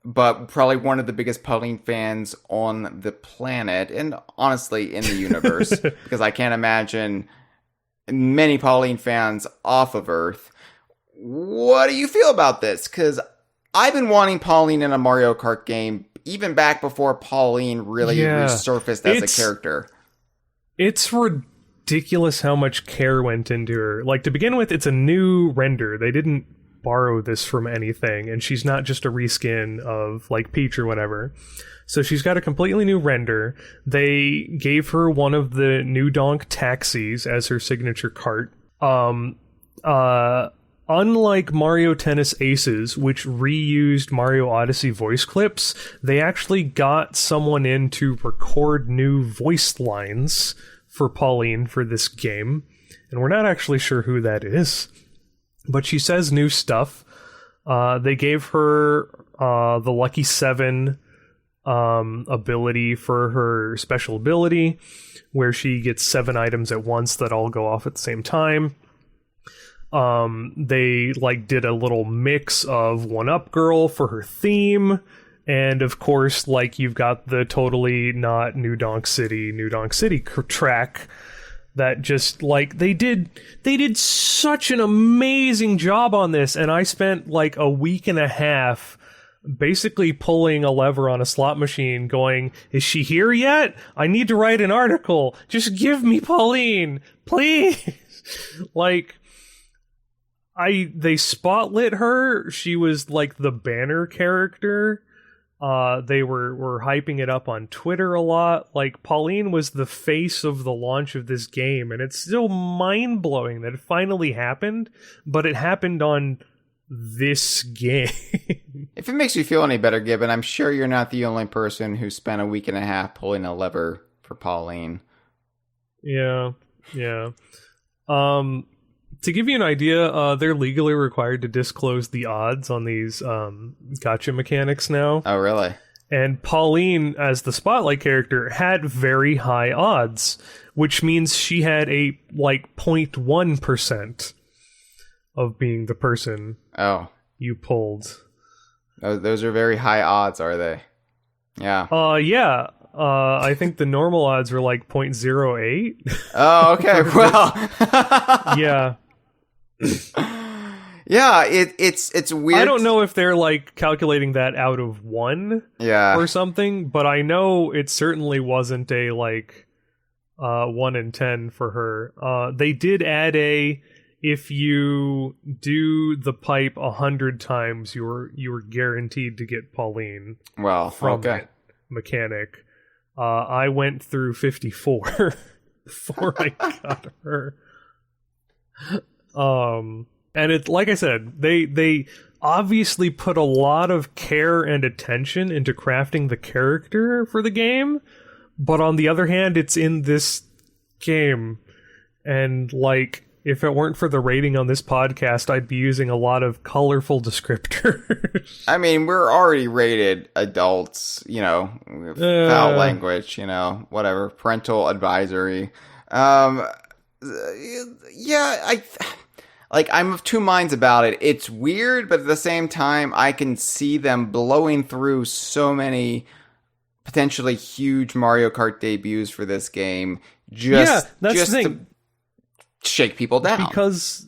S3: but probably one of the biggest Pauline fans on the planet, and honestly in the universe, because I can't imagine many Pauline fans off of Earth. What do you feel about this? Because I've been wanting Pauline in a Mario Kart game even back before Pauline really resurfaced as a character.
S4: It's ridiculous how much care went into her. Like, to begin with, it's a new render. They didn't borrow this from anything, and she's not just a reskin of, like, Peach or whatever. So she's got a completely new render. They gave her one of the New Donk taxis as her signature cart. Unlike Mario Tennis Aces, which reused Mario Odyssey voice clips, they actually got someone in to record new voice lines for Pauline for this game. And we're not actually sure who that is. But she says new stuff. They gave her the Lucky 7 ability for her special ability, where she gets 7 items at once that all go off at the same time. They did a little mix of 1-Up Girl for her theme, and of course, you've got the totally not New Donk City track that just they did such an amazing job on this, and I spent a week and a half basically pulling a lever on a slot machine going, is she here yet? I need to write an article. Just give me Pauline, please. They spotlit her. She was the banner character. They were hyping it up on Twitter a lot. Pauline was the face of the launch of this game, and it's still mind-blowing that it finally happened, but it happened on this game.
S3: If it makes you feel any better, Gibbon, I'm sure you're not the only person who spent a week and a half pulling a lever for Pauline.
S4: Yeah. To give you an idea, they're legally required to disclose the odds on these gacha mechanics now.
S3: Oh, really?
S4: And Pauline, as the Spotlight character, had very high odds, which means she had a, 0.1% of being the person you pulled.
S3: Those are very high odds, are they? Yeah.
S4: Yeah. I think the normal odds were 0.08.
S3: Oh, okay. Well.
S4: Yeah.
S3: Yeah, it's weird.
S4: I don't know if they're calculating that out of 1 or something, but I know it certainly wasn't a 1 in 10 for her. They did add if you do the pipe 100 times, you're guaranteed to get Pauline.
S3: Well,
S4: from that mechanic. I went through 54 before I got her. And it, like I said, they obviously put a lot of care and attention into crafting the character for the game, but on the other hand, it's in this game, and if it weren't for the rating on this podcast, I'd be using a lot of colorful descriptors.
S3: I mean, we're already rated adults, foul language, whatever, parental advisory. I'm of two minds about it. It's weird, but at the same time, I can see them blowing through so many potentially huge Mario Kart debuts for this game. That's the thing. To shake people down. Because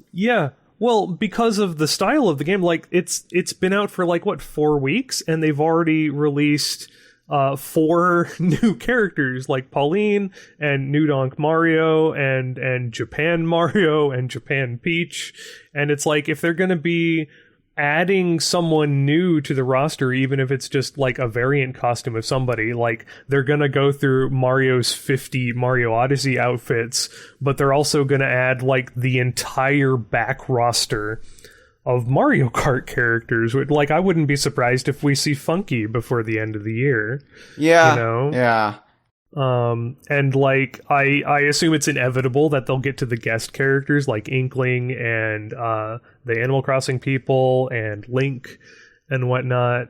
S4: of the style of the game, it's been out for 4 weeks, and they've already released 4 new characters like Pauline and New Donk Mario and Japan Mario and Japan Peach, and it's if they're gonna be adding someone new to the roster, even if it's just a variant costume of somebody, they're gonna go through Mario's 50 Mario Odyssey outfits, but they're also gonna add the entire back roster of Mario Kart characters. I wouldn't be surprised if we see Funky before the end of the year.
S3: Yeah. Yeah.
S4: And I assume it's inevitable that they'll get to the guest characters like Inkling and the Animal Crossing people and Link and whatnot.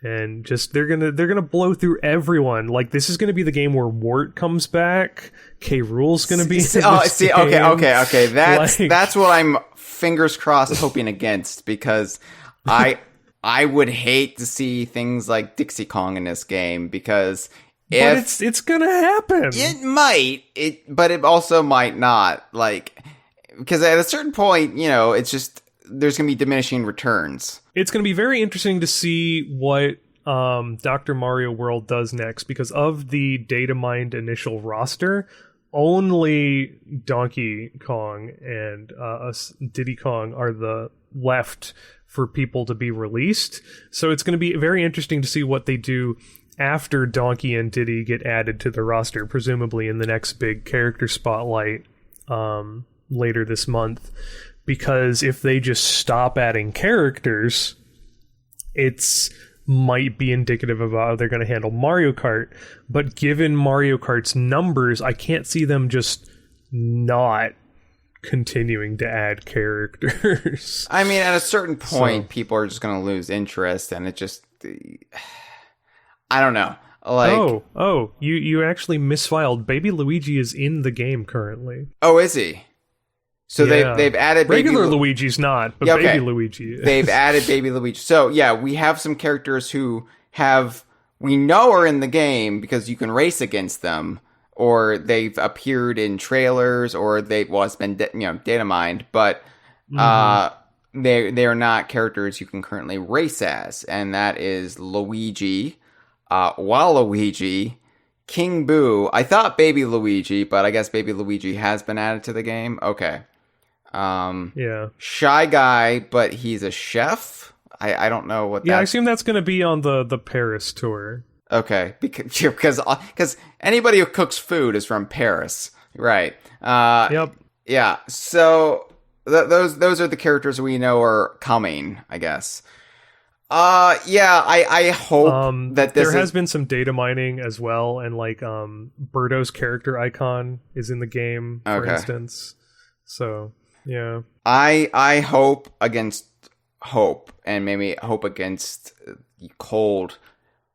S4: And just they're gonna blow through everyone. This is gonna be the game where Wart comes back. K. Rool's gonna be.
S3: Okay. That's what I'm fingers crossed hoping against, because I would hate to see things like Dixie Kong in this game, because
S4: it's gonna happen.
S3: It might, but it also might not. Because at a certain point, it's just there's gonna be diminishing returns.
S4: It's going to be very interesting to see what Dr. Mario World does next, because of the data mined initial roster, only Donkey Kong and Diddy Kong are the left for people to be released. So it's going to be very interesting to see what they do after Donkey and Diddy get added to the roster, presumably in the next big character spotlight later this month. Because if they just stop adding characters, it's might be indicative of how they're going to handle Mario Kart. But given Mario Kart's numbers, I can't see them just not continuing to add characters.
S3: I mean, at a certain point, people are just going to lose interest, and it just... I don't know.
S4: You actually misfiled. Baby Luigi is in the game currently.
S3: Oh, is he? So they've added
S4: regular Luigi's not, but Baby Luigi is.
S3: They've added Baby Luigi. So we have some characters who we know are in the game because you can race against them, or they've appeared in trailers, or it's been data mined, but they are not characters you can currently race as, and that is Luigi, Waluigi, King Boo. I thought Baby Luigi, but I guess Baby Luigi has been added to the game. Okay. Shy Guy, but he's a chef. I don't know what.
S4: I assume that's going to be on the Paris tour.
S3: Okay, because anybody who cooks food is from Paris, right?
S4: Yep.
S3: Yeah. So those are the characters we know are coming, I guess. I hope that
S4: there has been some data mining as well, and Birdo's character icon is in the game, for instance. So Yeah.
S3: I hope against hope, and maybe hope against the cold,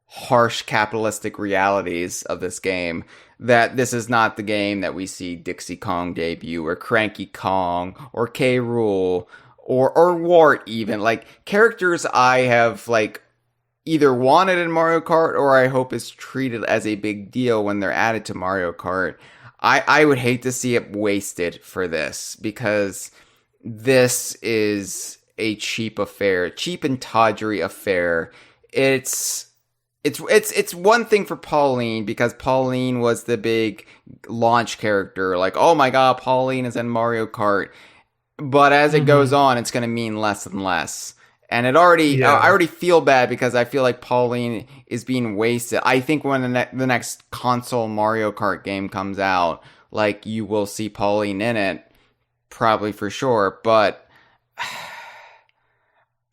S3: harsh capitalistic realities of this game, that this is not the game that we see Dixie Kong debut, or Cranky Kong, or K. Rool, or Wart even. Like, characters I have, like, either wanted in Mario Kart, or I hope is treated as a big deal when they're added to Mario Kart. I would hate to see it wasted for this, because this is a cheap affair, cheap and tawdry affair. It's one thing for Pauline, because Pauline was the big launch character. Like, oh my god, Pauline is in Mario Kart. But as it goes on, it's going to mean less and less. And I already feel bad, because I feel like Pauline is being wasted. I think when the next console Mario Kart game comes out, like, you will see Pauline in it, probably for sure. But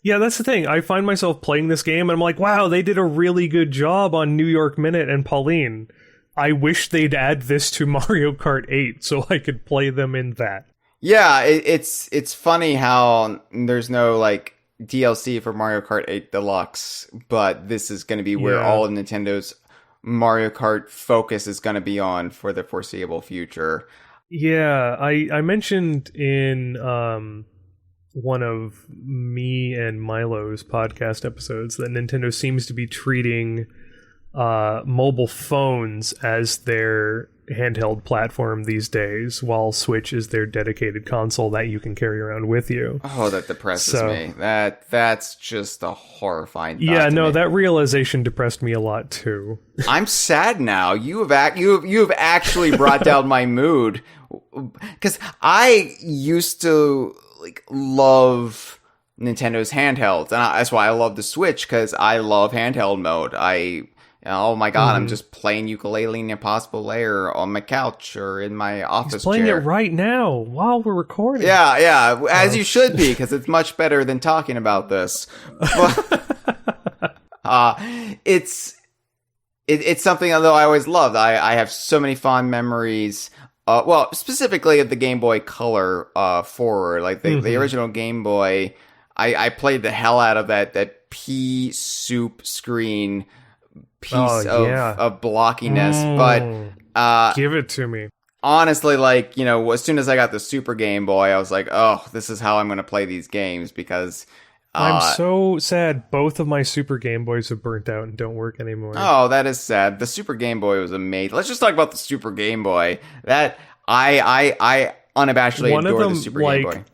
S4: yeah, that's the thing. I find myself playing this game and I'm like, wow, they did a really good job on New York Minute and Pauline. I wish they'd add this to Mario Kart 8 so I could play them in that.
S3: yeah, it's funny how there's no, like, DLC for Mario Kart 8 Deluxe, but this is going to be where all of Nintendo's Mario Kart focus is going to be on for the foreseeable future.
S4: Yeah, I mentioned in one of me and Milo's podcast episodes that Nintendo seems to be treating mobile phones as their handheld platform these days, while Switch is their dedicated console that you can carry around with you.
S3: Oh, that depresses me. That's just a horrifying thought.
S4: Yeah,
S3: to
S4: no,
S3: me.
S4: that realization depressed me a lot too.
S3: I'm sad now. You have actually brought down my mood, because I used to, like, love Nintendo's handhelds, and that's why I love the Switch, because I love handheld mode. Oh my god, I'm just playing Ukulele in Impossible Lair on my couch or in my office
S4: He's playing
S3: chair.
S4: it right now while we're recording.
S3: Yeah, as you should be, because it's much better than talking about this. But, it's something, though, I always loved. I have so many fond memories. Well, specifically of the Game Boy Color forward, like the original Game Boy. I played the hell out of that pea soup screen piece of blockiness, but
S4: give it to me.
S3: Honestly, like, you know, as soon as I got the Super Game Boy, I was like, oh, this is how I'm going to play these games, because
S4: I'm so sad both of my Super Game Boys have burnt out and don't work anymore.
S3: Oh, that is sad. The Super Game Boy was amazing. Let's just talk about the Super Game Boy. That I unabashedly adore the Super Game Boy.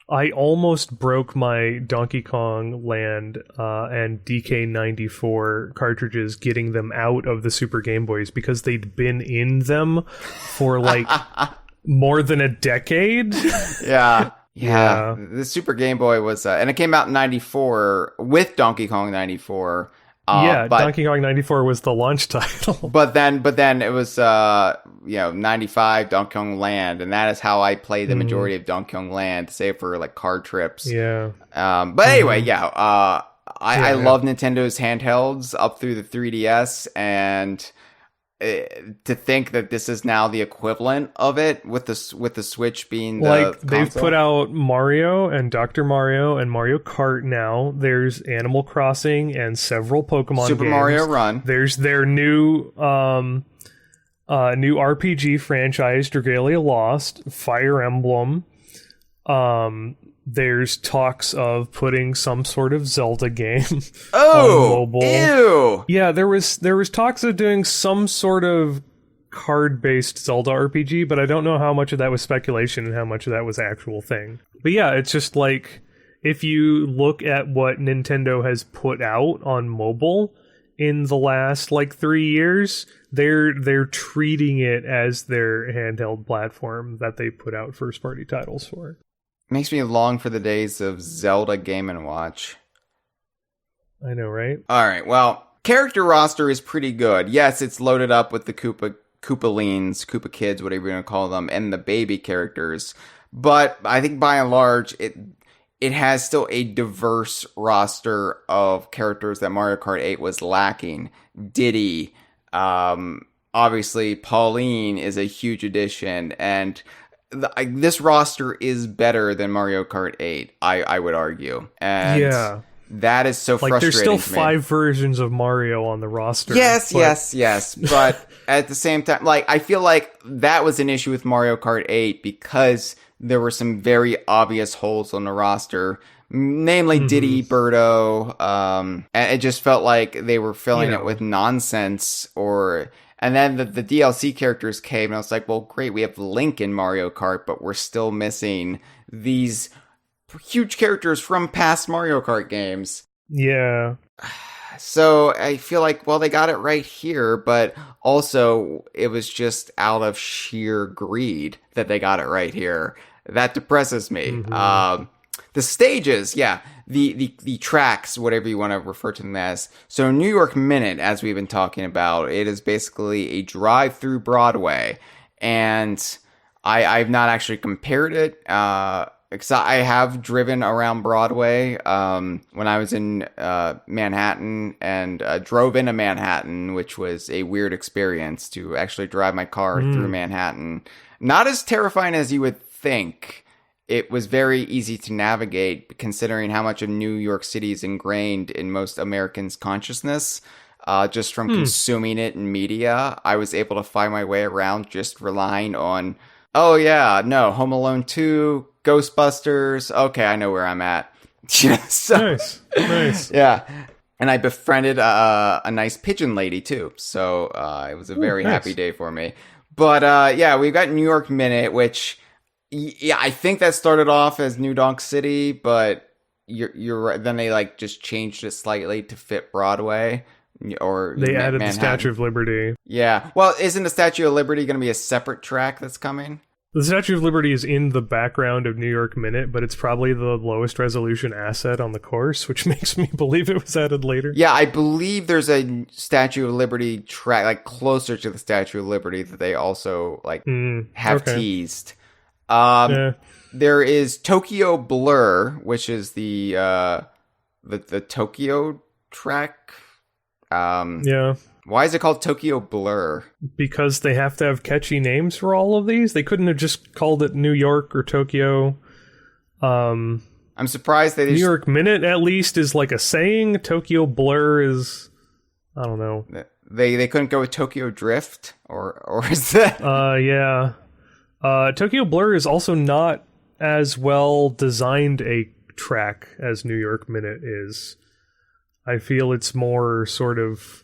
S4: I almost broke my Donkey Kong Land and DK94 cartridges getting them out of the Super Game Boys, because they'd been in them for like more than a decade.
S3: Yeah. The Super Game Boy was, and it came out in 94 with Donkey Kong 94.
S4: Donkey Kong 94 was the launch title.
S3: But then it was 95 Donkey Kong Land, and that is how I played the majority of Donkey Kong Land, save for like car trips.
S4: Yeah.
S3: But anyway, I love Nintendo's handhelds up through the 3DS, and to think that this is now the equivalent of it, with the Switch being the
S4: like they've
S3: console.
S4: put out Mario and Dr. Mario and Mario Kart now. There's Animal Crossing and several Pokemon
S3: Super
S4: games.
S3: Mario Run.
S4: There's their new RPG franchise, Dragalia Lost, Fire Emblem. There's talks of putting some sort of Zelda game on mobile.
S3: Ew!
S4: Yeah, there was talks of doing some sort of card-based Zelda RPG, but I don't know how much of that was speculation and how much of that was actual thing. But yeah, it's just like, if you look at what Nintendo has put out on mobile in the last like 3 years, they're treating it as their handheld platform that they put out first-party titles for.
S3: Makes me long for the days of Zelda Game & Watch.
S4: I know, right?
S3: Alright, well, character roster is pretty good. Yes, it's loaded up with the Koopalines, Koopa Kids, whatever you want to call them, and the baby characters. But I think by and large, it has still a diverse roster of characters that Mario Kart 8 was lacking. Diddy, obviously Pauline is a huge addition, and this roster is better than Mario Kart 8, I would argue. And that is so
S4: like,
S3: frustrating.
S4: there's still
S3: to me.
S4: 5 versions of Mario on the roster.
S3: Yes. But at the same time, like, I feel like that was an issue with Mario Kart 8 because there were some very obvious holes on the roster, namely Diddy, Birdo. And it just felt like they were filling it with nonsense. And then the DLC characters came, and I was like, well, great, we have Link in Mario Kart, but we're still missing these huge characters from past Mario Kart games.
S4: Yeah.
S3: So I feel like, well, they got it right here, but also it was just out of sheer greed that they got it right here. That depresses me. The stages, the tracks, whatever you want to refer to them as. So New York Minute, as we've been talking about, it is basically a drive through Broadway. And I've not actually compared it. Because I have driven around Broadway when I was in Manhattan and drove into Manhattan, which was a weird experience to actually drive my car through Manhattan. Not as terrifying as you would think. It was very easy to navigate, considering how much of New York City is ingrained in most Americans' consciousness. Just from consuming it in media, I was able to find my way around just relying on, Home Alone 2, Ghostbusters. Okay, I know where I'm at.
S4: Nice.
S3: Yeah. And I befriended a nice pigeon lady, too. So it was a very happy day for me. But we've got New York Minute, which... Yeah, I think that started off as New Donk City, but you're right. Then they like just changed it slightly to fit Broadway, or
S4: they added
S3: Manhattan.
S4: the Statue of Liberty.
S3: Yeah, well, isn't the Statue of Liberty going to be a separate track that's coming?
S4: The Statue of Liberty is in the background of New York Minute, but it's probably the lowest resolution asset on the course, which makes me believe it was added later.
S3: Yeah, I believe there's a Statue of Liberty track like closer to the Statue of Liberty that they also like have teased. There is Tokyo Blur, which is the Tokyo track. Why is it called Tokyo Blur?
S4: Because they have to have catchy names for all of these. They couldn't have just called it New York or Tokyo.
S3: I'm surprised they
S4: New York Minute at least is like a saying. Tokyo Blur is, I don't know.
S3: They couldn't go with Tokyo Drift or is that?
S4: Tokyo Blur is also not as well designed a track as New York Minute is. I feel it's more sort of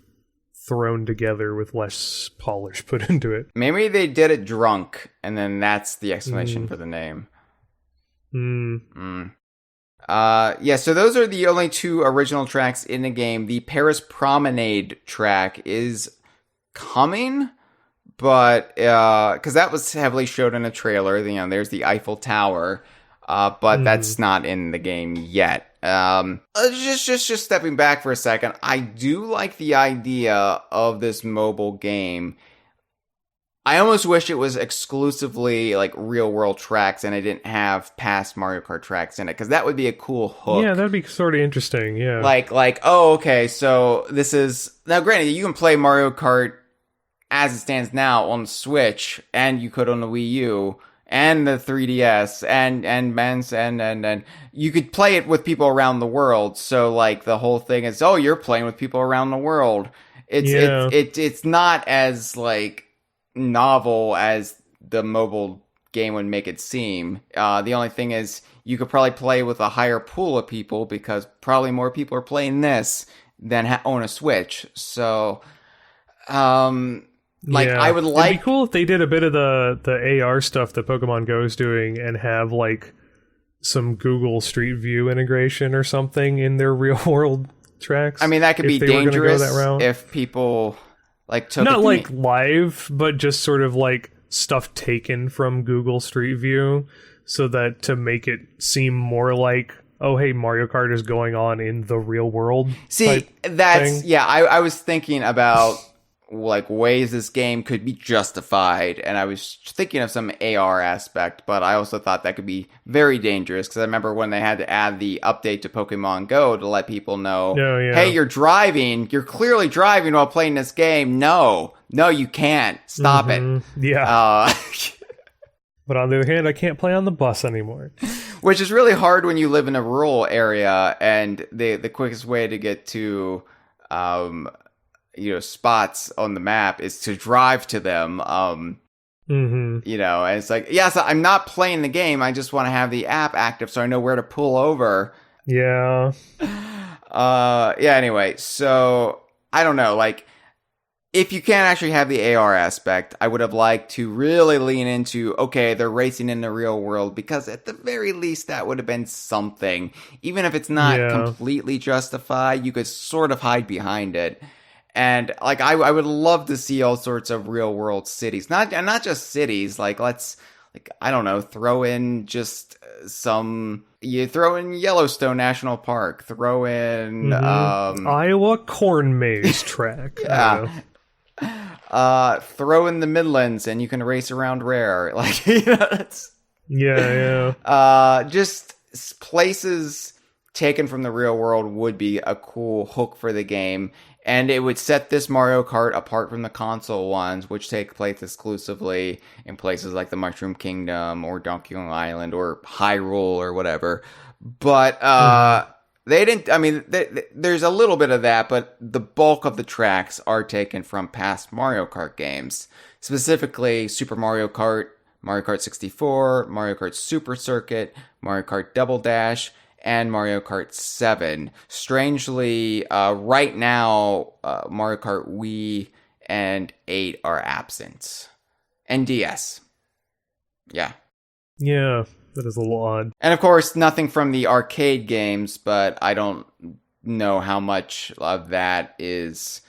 S4: thrown together with less polish put into it.
S3: Maybe they did it drunk, and then that's the explanation for the name. So those are the only 2 original tracks in the game. The Paris Promenade track is coming, but because that was heavily showed in a trailer. There's the Eiffel Tower, but that's not in the game yet. Just stepping back for a second, I do like the idea of this mobile game. I almost wish it was exclusively like real world tracks and it didn't have past Mario Kart tracks in it, because that would be a cool hook.
S4: Yeah, that'd be sort of interesting. Yeah,
S3: okay, so this is now. Granted, you can play Mario Kart as it stands now on the Switch, and you could on the Wii U and the 3DS and you could play it with people around the world. So like the whole thing is, you're playing with people around the world. It's not as like novel as the mobile game would make it seem. The only thing is you could probably play with a higher pool of people because probably more people are playing this than own a Switch. So, I would like...
S4: It'd be cool if they did a bit of the AR stuff that Pokemon Go is doing and have, like, some Google Street View integration or something in their real-world tracks.
S3: I mean, that could be dangerous if people, like, took
S4: Not, like, live, but just sort of, like, stuff taken from Google Street View so that to make it seem more like, oh, hey, Mario Kart is going on in the real world.
S3: See, that's... thing. Yeah, I was thinking about... like ways this game could be justified, and I was thinking of some AR aspect, but I also thought that could be very dangerous, because I remember when they had to add the update to Pokemon Go to let people know, hey, you're clearly driving while playing this game. No, you can't. Stop it.
S4: Yeah. But on the other hand, I can't play on the bus anymore.
S3: Which is really hard when you live in a rural area, and the quickest way to get to spots on the map is to drive to them. And it's like, yes, I'm not playing the game. I just want to have the app active so I know where to pull over.
S4: Yeah.
S3: Anyway, so I don't know, like, if you can't actually have the AR aspect, I would have liked to really lean into, okay, they're racing in the real world, because at the very least that would have been something. Even if it's not completely justified, you could sort of hide behind it. And like, I would love to see all sorts of real world cities, not just cities. Like, I don't know, throw in just you throw in Yellowstone National Park, throw in
S4: Iowa corn maze track.
S3: Throw in the Midlands and you can race around Rare. Like, just places taken from the real world would be a cool hook for the game. And it would set this Mario Kart apart from the console ones, which take place exclusively in places like the Mushroom Kingdom or Donkey Kong Island or Hyrule or whatever. But they didn't, I mean, there's a little bit of that, but the bulk of the tracks are taken from past Mario Kart games. Specifically, Super Mario Kart, Mario Kart 64, Mario Kart Super Circuit, Mario Kart Double Dash, and Mario Kart 7. Strangely, right now, Mario Kart Wii and 8 are absent. And DS. Yeah.
S4: Yeah, that is a little odd.
S3: And of course, nothing from the arcade games, but I don't know how much of that is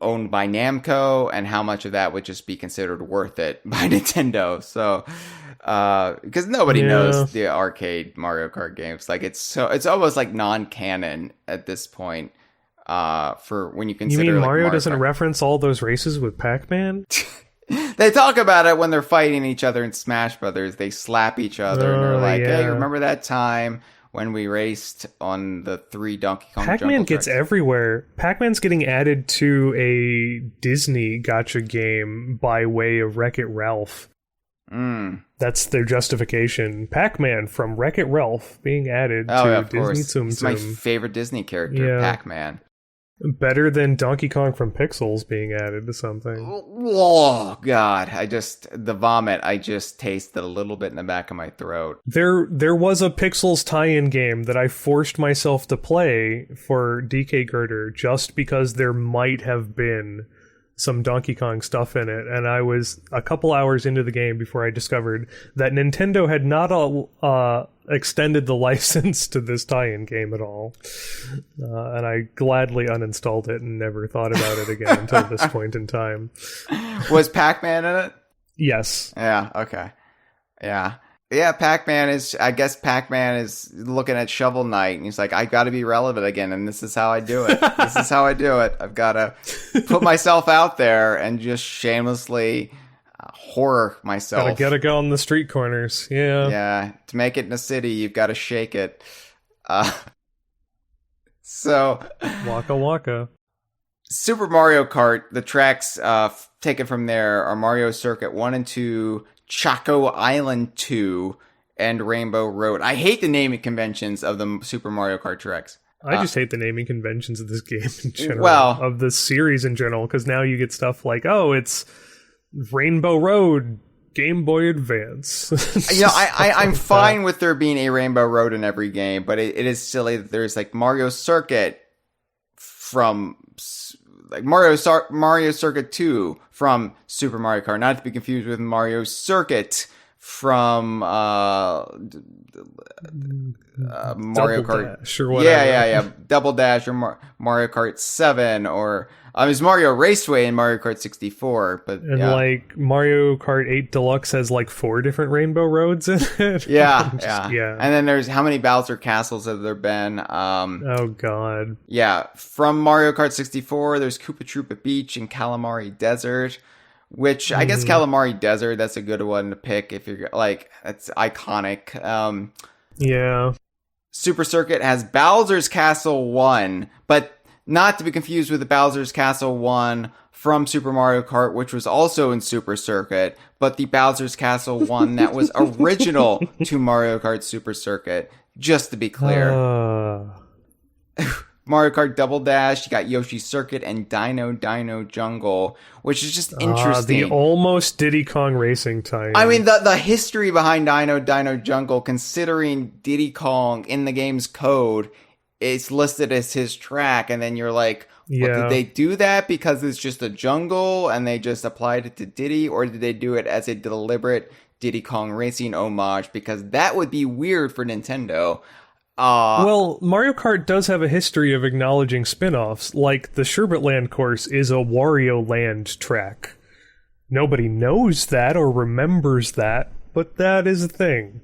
S3: owned by Namco and how much of that would just be considered worth it by Nintendo. So, because nobody knows the arcade Mario Kart games. Like, it's almost like non-canon at this point. For when you consider,
S4: you mean
S3: like,
S4: Mario doesn't
S3: Kart.
S4: Reference all those races with Pac-Man?
S3: They talk about it when they're fighting each other in Smash Brothers. They slap each other and they're like, "Hey, remember that time when we raced on the 3 Donkey Kong
S4: Pac-Man gets
S3: tracks?"
S4: everywhere. Pac-Man's getting added to a Disney gacha game by way of Wreck-It Ralph. That's their justification. Pac-Man from Wreck-It Ralph being added to Disney Tsum
S3: It's
S4: Tsum.
S3: my favorite Disney character, Pac-Man.
S4: Better than Donkey Kong from Pixels being added to something.
S3: Oh, God. The vomit, I just tasted a little bit in the back of my throat.
S4: There was a Pixels tie-in game that I forced myself to play for DK Girder just because there might have been some Donkey Kong stuff in it, and I was a couple hours into the game before I discovered that Nintendo had not extended the license to this tie-in game at all, and I gladly uninstalled it and never thought about it again until this point in time.
S3: Was Pac-Man in it?
S4: Yes.
S3: Yeah, okay. Yeah, Pac-Man is looking at Shovel Knight, and he's like, I gotta be relevant again, and this is how I do it. This is how I do it. I've gotta put myself out there and just shamelessly horror myself.
S4: Gotta go on the street corners, yeah.
S3: Yeah, to make it in a city, you've gotta shake it. So...
S4: Waka Waka.
S3: Super Mario Kart, the tracks taken from there are Mario Circuit 1 and 2, Choco Island 2, and Rainbow Road. I hate the naming conventions of the Super Mario Kart tracks.
S4: I just hate the naming conventions of this game in general.
S3: Well,
S4: of the series in general, because now you get stuff like, oh, it's Rainbow Road, Game Boy Advance.
S3: I'm fine with there being a Rainbow Road in every game, but it is silly that there's like Mario Circuit from... like Mario Circuit 2 from Super Mario Kart, not to be confused with Mario Circuit from Mario Kart.
S4: Dash or whatever.
S3: Yeah. Double Dash or Mario Kart 7 or it's Mario Raceway in Mario Kart 64. But
S4: like Mario Kart 8 Deluxe has like 4 different Rainbow Roads in it.
S3: Yeah.
S4: And
S3: then there's how many Bowser Castles have there been?
S4: Oh God.
S3: Yeah, from Mario Kart 64, there's Koopa Troopa Beach and Calamari Desert. Which I guess Calamari Desert, that's a good one to pick if you're like, that's iconic.
S4: Yeah.
S3: Super Circuit has Bowser's Castle 1, but Not to be confused with the Bowser's Castle one from Super Mario Kart, which was also in Super Circuit, but the Bowser's Castle one that was original to Mario Kart Super Circuit, just to be clear. Mario Kart Double Dash, you got Yoshi's Circuit and Dino Jungle, which is just interesting.
S4: The almost Diddy Kong Racing tie-in.
S3: I mean, the history behind Dino Jungle, considering Diddy Kong in the game's code, it's listed as his track, and then you're like, well, did they do that because it's just a jungle and they just applied it to Diddy, or did they do it as a deliberate Diddy Kong Racing homage? Because that would be weird for Nintendo.
S4: Well, Mario Kart does have a history of acknowledging spin-offs, like the Sherbet Land course is a Wario Land track. Nobody knows that or remembers that, but that is a thing.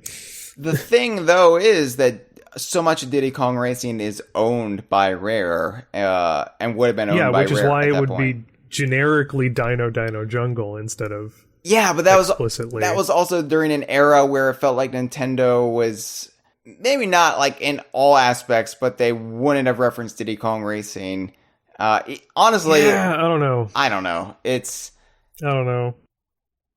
S3: The thing, though, is that so much of Diddy Kong Racing is owned by Rare, and would have been owned by Rare.
S4: Yeah, which is why it would be generically Dino Jungle instead of
S3: but that
S4: explicitly.
S3: was also during an era where it felt like Nintendo was maybe not like in all aspects, but they wouldn't have referenced Diddy Kong Racing. Honestly,
S4: I don't know.
S3: I don't know.
S4: I don't know.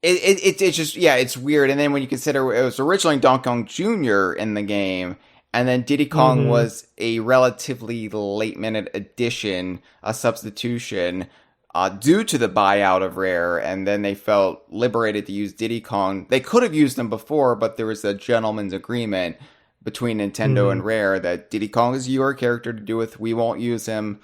S3: It's just it's weird. And then when you consider it was originally Donkey Kong Jr. in the game, and then Diddy Kong was a relatively late-minute addition, a substitution, due to the buyout of Rare, and then they felt liberated to use Diddy Kong. They could have used him before, but there was a gentleman's agreement between Nintendo and Rare that Diddy Kong is your character to do with, we won't use him.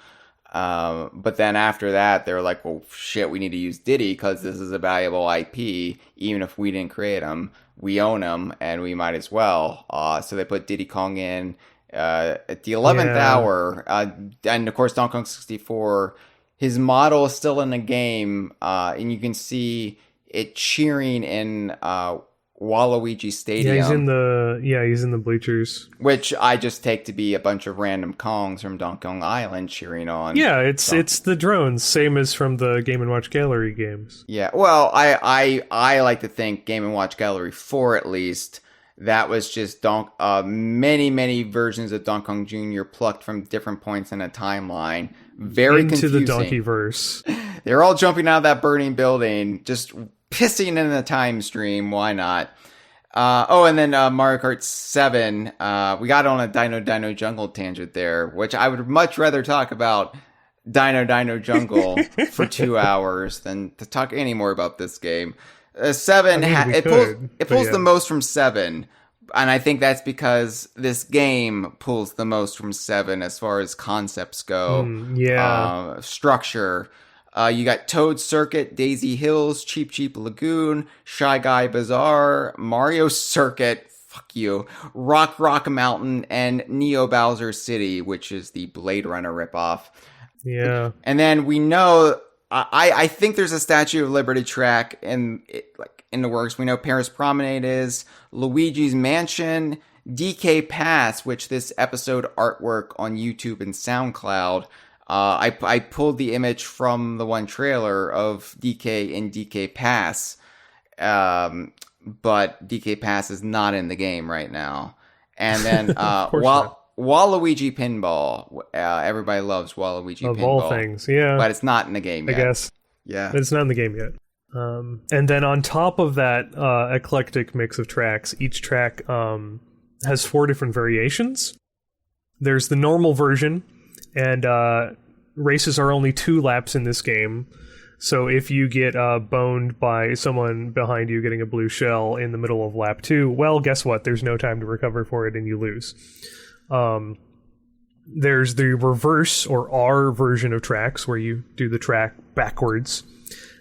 S3: But then after that, they were like, well, shit, we need to use Diddy because this is a valuable IP, even if we didn't create him. We own him, and we might as well. So they put Diddy Kong in at the 11th hour. And, of course, Donkey Kong 64, his model is still in the game, and you can see it cheering in Waluigi Stadium.
S4: He's in the bleachers.
S3: Which I just take to be a bunch of random Kongs from Donkey Kong Island cheering on.
S4: Yeah, it's the drones, same as from the Game & Watch Gallery games.
S3: Yeah, well, I like to think Game & Watch Gallery 4 at least, that was just many versions of Donkey Kong Jr. plucked from different points in a timeline. Very
S4: Into
S3: confusing.
S4: the Donkeyverse.
S3: They're all jumping out of that burning building, just pissing in the time stream. Why not? And then Mario Kart 7. We got on a Dino Jungle tangent there, which I would much rather talk about Dino Jungle for 2 hours than to talk any more about this game. 7, it pulls the most from 7. And I think that's because this game pulls the most from 7 as far as concepts go. Structure. You got Toad Circuit, Daisy Hills, Cheap Lagoon, Shy Guy Bazaar, Mario Circuit, fuck you, Rock Mountain, and Neo Bowser City, which is the Blade Runner ripoff.
S4: Yeah.
S3: And then we know, I think there's a Statue of Liberty track in the works. We know Paris Promenade is, Luigi's Mansion, DK Pass, which this episode artwork on YouTube and SoundCloud. I pulled the image from the one trailer of DK in DK Pass, but DK Pass is not in the game right now. And then Waluigi Pinball, everybody loves Waluigi Pinball.
S4: Of all things, yeah.
S3: But it's not in the game yet.
S4: I guess.
S3: Yeah.
S4: It's not in the game yet. And then on top of that eclectic mix of tracks, each track has 4 different variations. There's the normal version, and races are only 2 laps in this game. So if you get boned by someone behind you getting a blue shell in the middle of lap 2, well, guess what? There's no time to recover for it and you lose. There's the reverse or R version of tracks where you do the track backwards.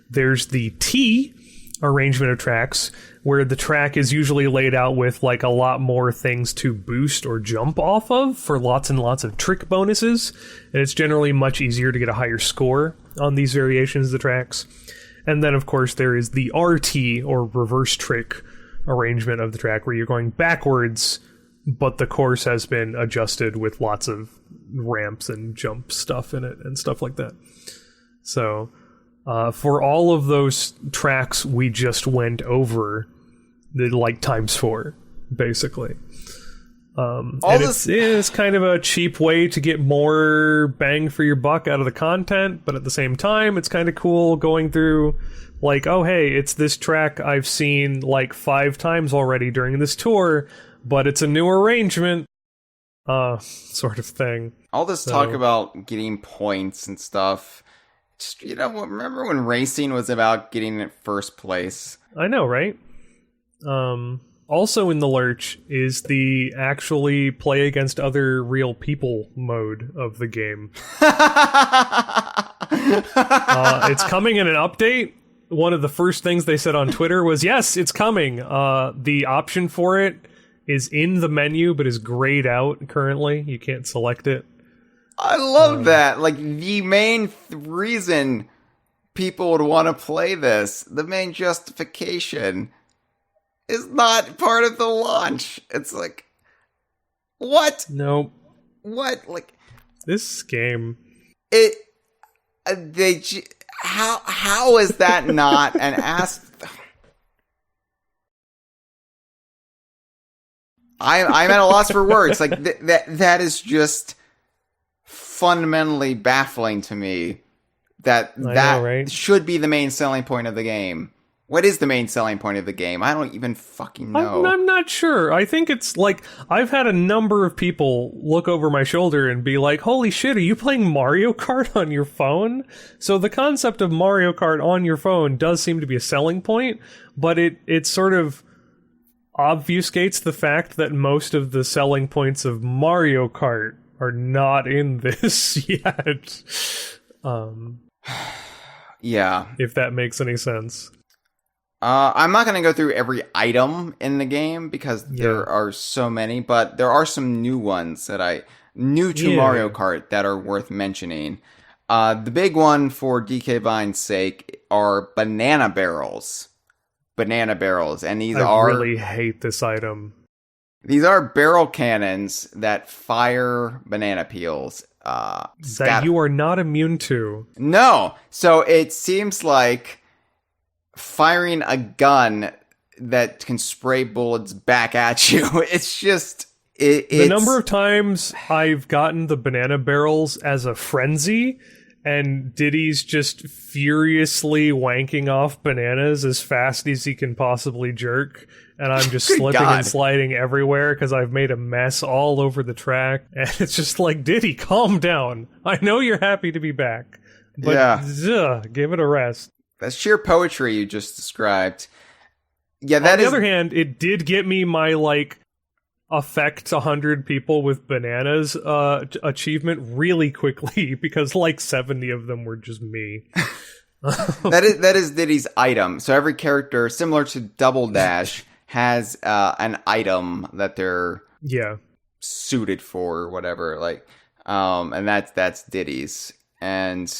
S4: There's the T arrangement of tracks where the track is usually laid out with like a lot more things to boost or jump off of for lots and lots of trick bonuses, and it's generally much easier to get a higher score on these variations of the tracks. And then of course there is the RT or reverse trick arrangement of the track where you're going backwards, but the course has been adjusted with lots of ramps and jump stuff in it and stuff like that. So for all of those tracks, we just went over the times 4, basically.
S3: All
S4: it's kind of a cheap way to get more bang for your buck out of the content, but at the same time, it's kind of cool going through, like, oh, hey, it's this track I've seen like 5 times already during this tour, but it's a new arrangement, sort of thing.
S3: All this talk about getting points and stuff. Just, remember when racing was about getting in first place?
S4: I know, right? Also in the lurch is the actually play against other real people mode of the game. It's coming in an update. One of the first things they said on Twitter was, yes, it's coming. The option for it is in the menu, but is grayed out currently. You can't select it.
S3: I love that. Like, the main reason people would want to play this, the main justification, is not part of the launch. It's like, what?
S4: Nope.
S3: What? Like,
S4: this game.
S3: How is that not an I'm at a loss for words. Like, that is just fundamentally baffling to me. That
S4: right?
S3: should be the main selling point of the game. What is the main selling point of the game? I don't even fucking know.
S4: I'm not sure. I think it's like, I've had a number of people look over my shoulder and be like, holy shit, are you playing Mario Kart on your phone? So the concept of Mario Kart on your phone does seem to be a selling point, but it sort of obfuscates the fact that most of the selling points of Mario Kart are not in this yet.
S3: Yeah.
S4: If that makes any sense.
S3: I'm not going to go through every item in the game because there are so many, but there are some new ones that new to Mario Kart that are worth mentioning. The big one for DK Vine's sake are banana barrels. Banana barrels, and
S4: I really hate this item.
S3: These are barrel cannons that fire banana peels.
S4: That you are not immune to.
S3: No, so it seems like firing a gun that can spray bullets back at you. It's just
S4: the number of times I've gotten the banana barrels as a frenzy. And Diddy's just furiously wanking off bananas as fast as he can possibly jerk. And I'm just slipping and sliding everywhere because I've made a mess all over the track. And it's just like, Diddy, calm down. I know you're happy to be back. But give it a rest.
S3: That's sheer poetry you just described. Yeah,
S4: On the other hand, it did get me my, like, affect 100 people with bananas achievement really quickly because like 70 of them were just me.
S3: that is Diddy's item. So every character, similar to Double Dash, has an item that they're suited for or whatever. Like, and that's Diddy's. And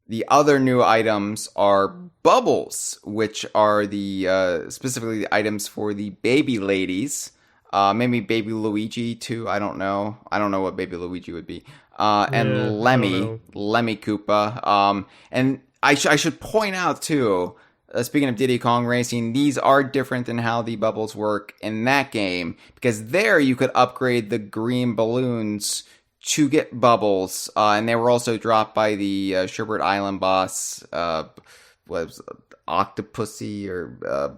S3: the other new items are bubbles, which are the specifically the items for the baby ladies. Maybe Baby Luigi too. I don't know. I don't know what Baby Luigi would be. And Lemmy Koopa. And I should point out too. Speaking of Diddy Kong Racing, these are different than how the bubbles work in that game because there you could upgrade the green balloons to get bubbles, and they were also dropped by the Sherbert Island boss. Was Octopussy or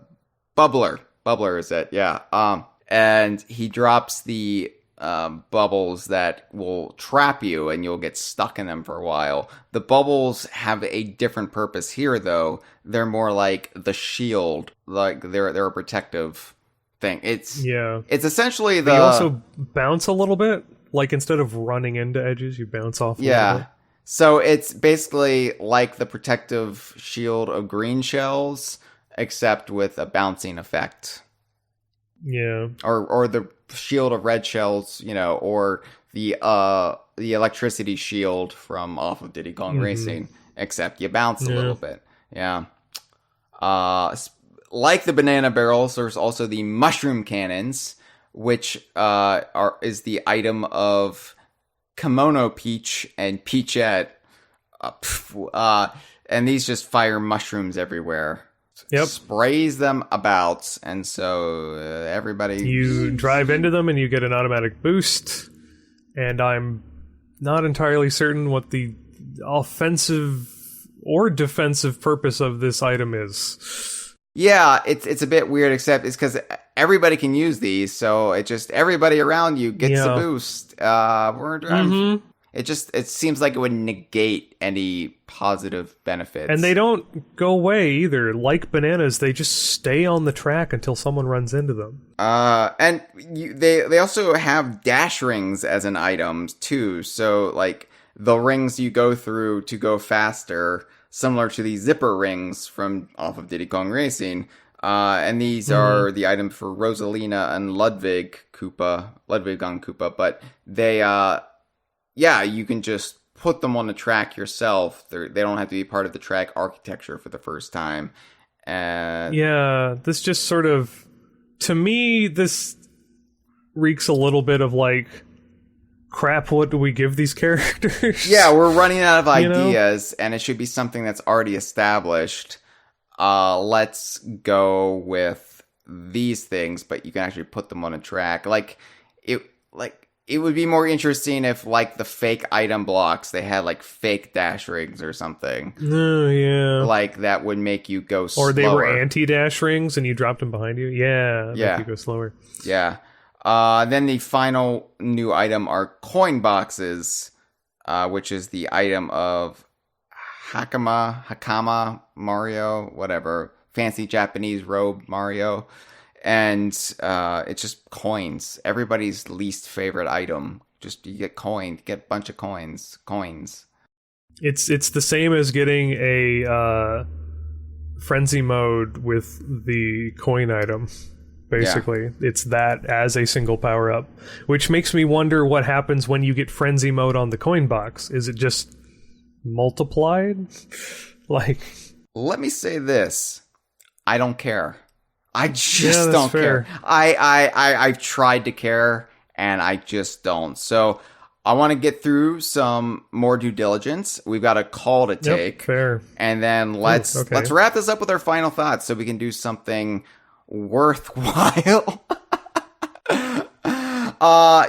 S3: Bubbler? Bubbler is it? Yeah. And he drops the bubbles that will trap you and you'll get stuck in them for a while. The bubbles have a different purpose here, though. They're more like the shield. Like they're a protective thing. It's essentially
S4: They also bounce a little bit. Like instead of running into edges, you bounce off a little bit.
S3: So it's basically like the protective shield of green shells, except with a bouncing effect.
S4: Yeah.
S3: Or the shield of red shells, or the electricity shield from off of Diddy Kong Racing, except you bounce a little bit. Yeah. Like the banana barrels, there's also the mushroom cannons, which is the item of Kimono Peach and Peachette. And these just fire mushrooms everywhere. sprays them about, and so everybody...
S4: You drive into them and you get an automatic boost, and I'm not entirely certain what the offensive or defensive purpose of this item is.
S3: Yeah, it's a bit weird, except it's because everybody can use these, so it just everybody around you gets a boost. It seems like it would negate any positive benefits.
S4: And they don't go away either. Like bananas, they just stay on the track until someone runs into them.
S3: And they also have dash rings as an item too. So like the rings you go through to go faster, similar to the zipper rings from off of Diddy Kong Racing. And these are the items for Rosalina and Ludwig on Koopa, but they you can just put them on the track yourself. They don't have to be part of the track architecture for the first time.
S4: This just sort of, to me, this reeks a little bit of like, crap, what do we give these characters?
S3: Yeah, we're running out of ideas, and it should be something that's already established. Let's go with these things, but you can actually put them on a track. It would be more interesting if, like, the fake item blocks, they had, like, fake dash rings or something.
S4: Oh, yeah.
S3: Like, that would make you go slower.
S4: Or they were anti-dash rings and you dropped them behind you. Yeah, make you go slower.
S3: Yeah. Then the final new item are coin boxes, which is the item of Hakama Mario, whatever. Fancy Japanese robe Mario. And it's just coins. Everybody's least favorite item. Just you get coins, get a bunch of coins.
S4: It's the same as getting a frenzy mode with the coin item. Basically, it's that as a single power up, which makes me wonder what happens when you get frenzy mode on the coin box. Is it just multiplied?
S3: Let me say this: I don't care. I just don't
S4: fair.
S3: care. I've tried to care, and I just don't. So I want to get through some more due diligence. We've got a call to take,
S4: fair,
S3: and then let's wrap this up with our final thoughts, so we can do something worthwhile.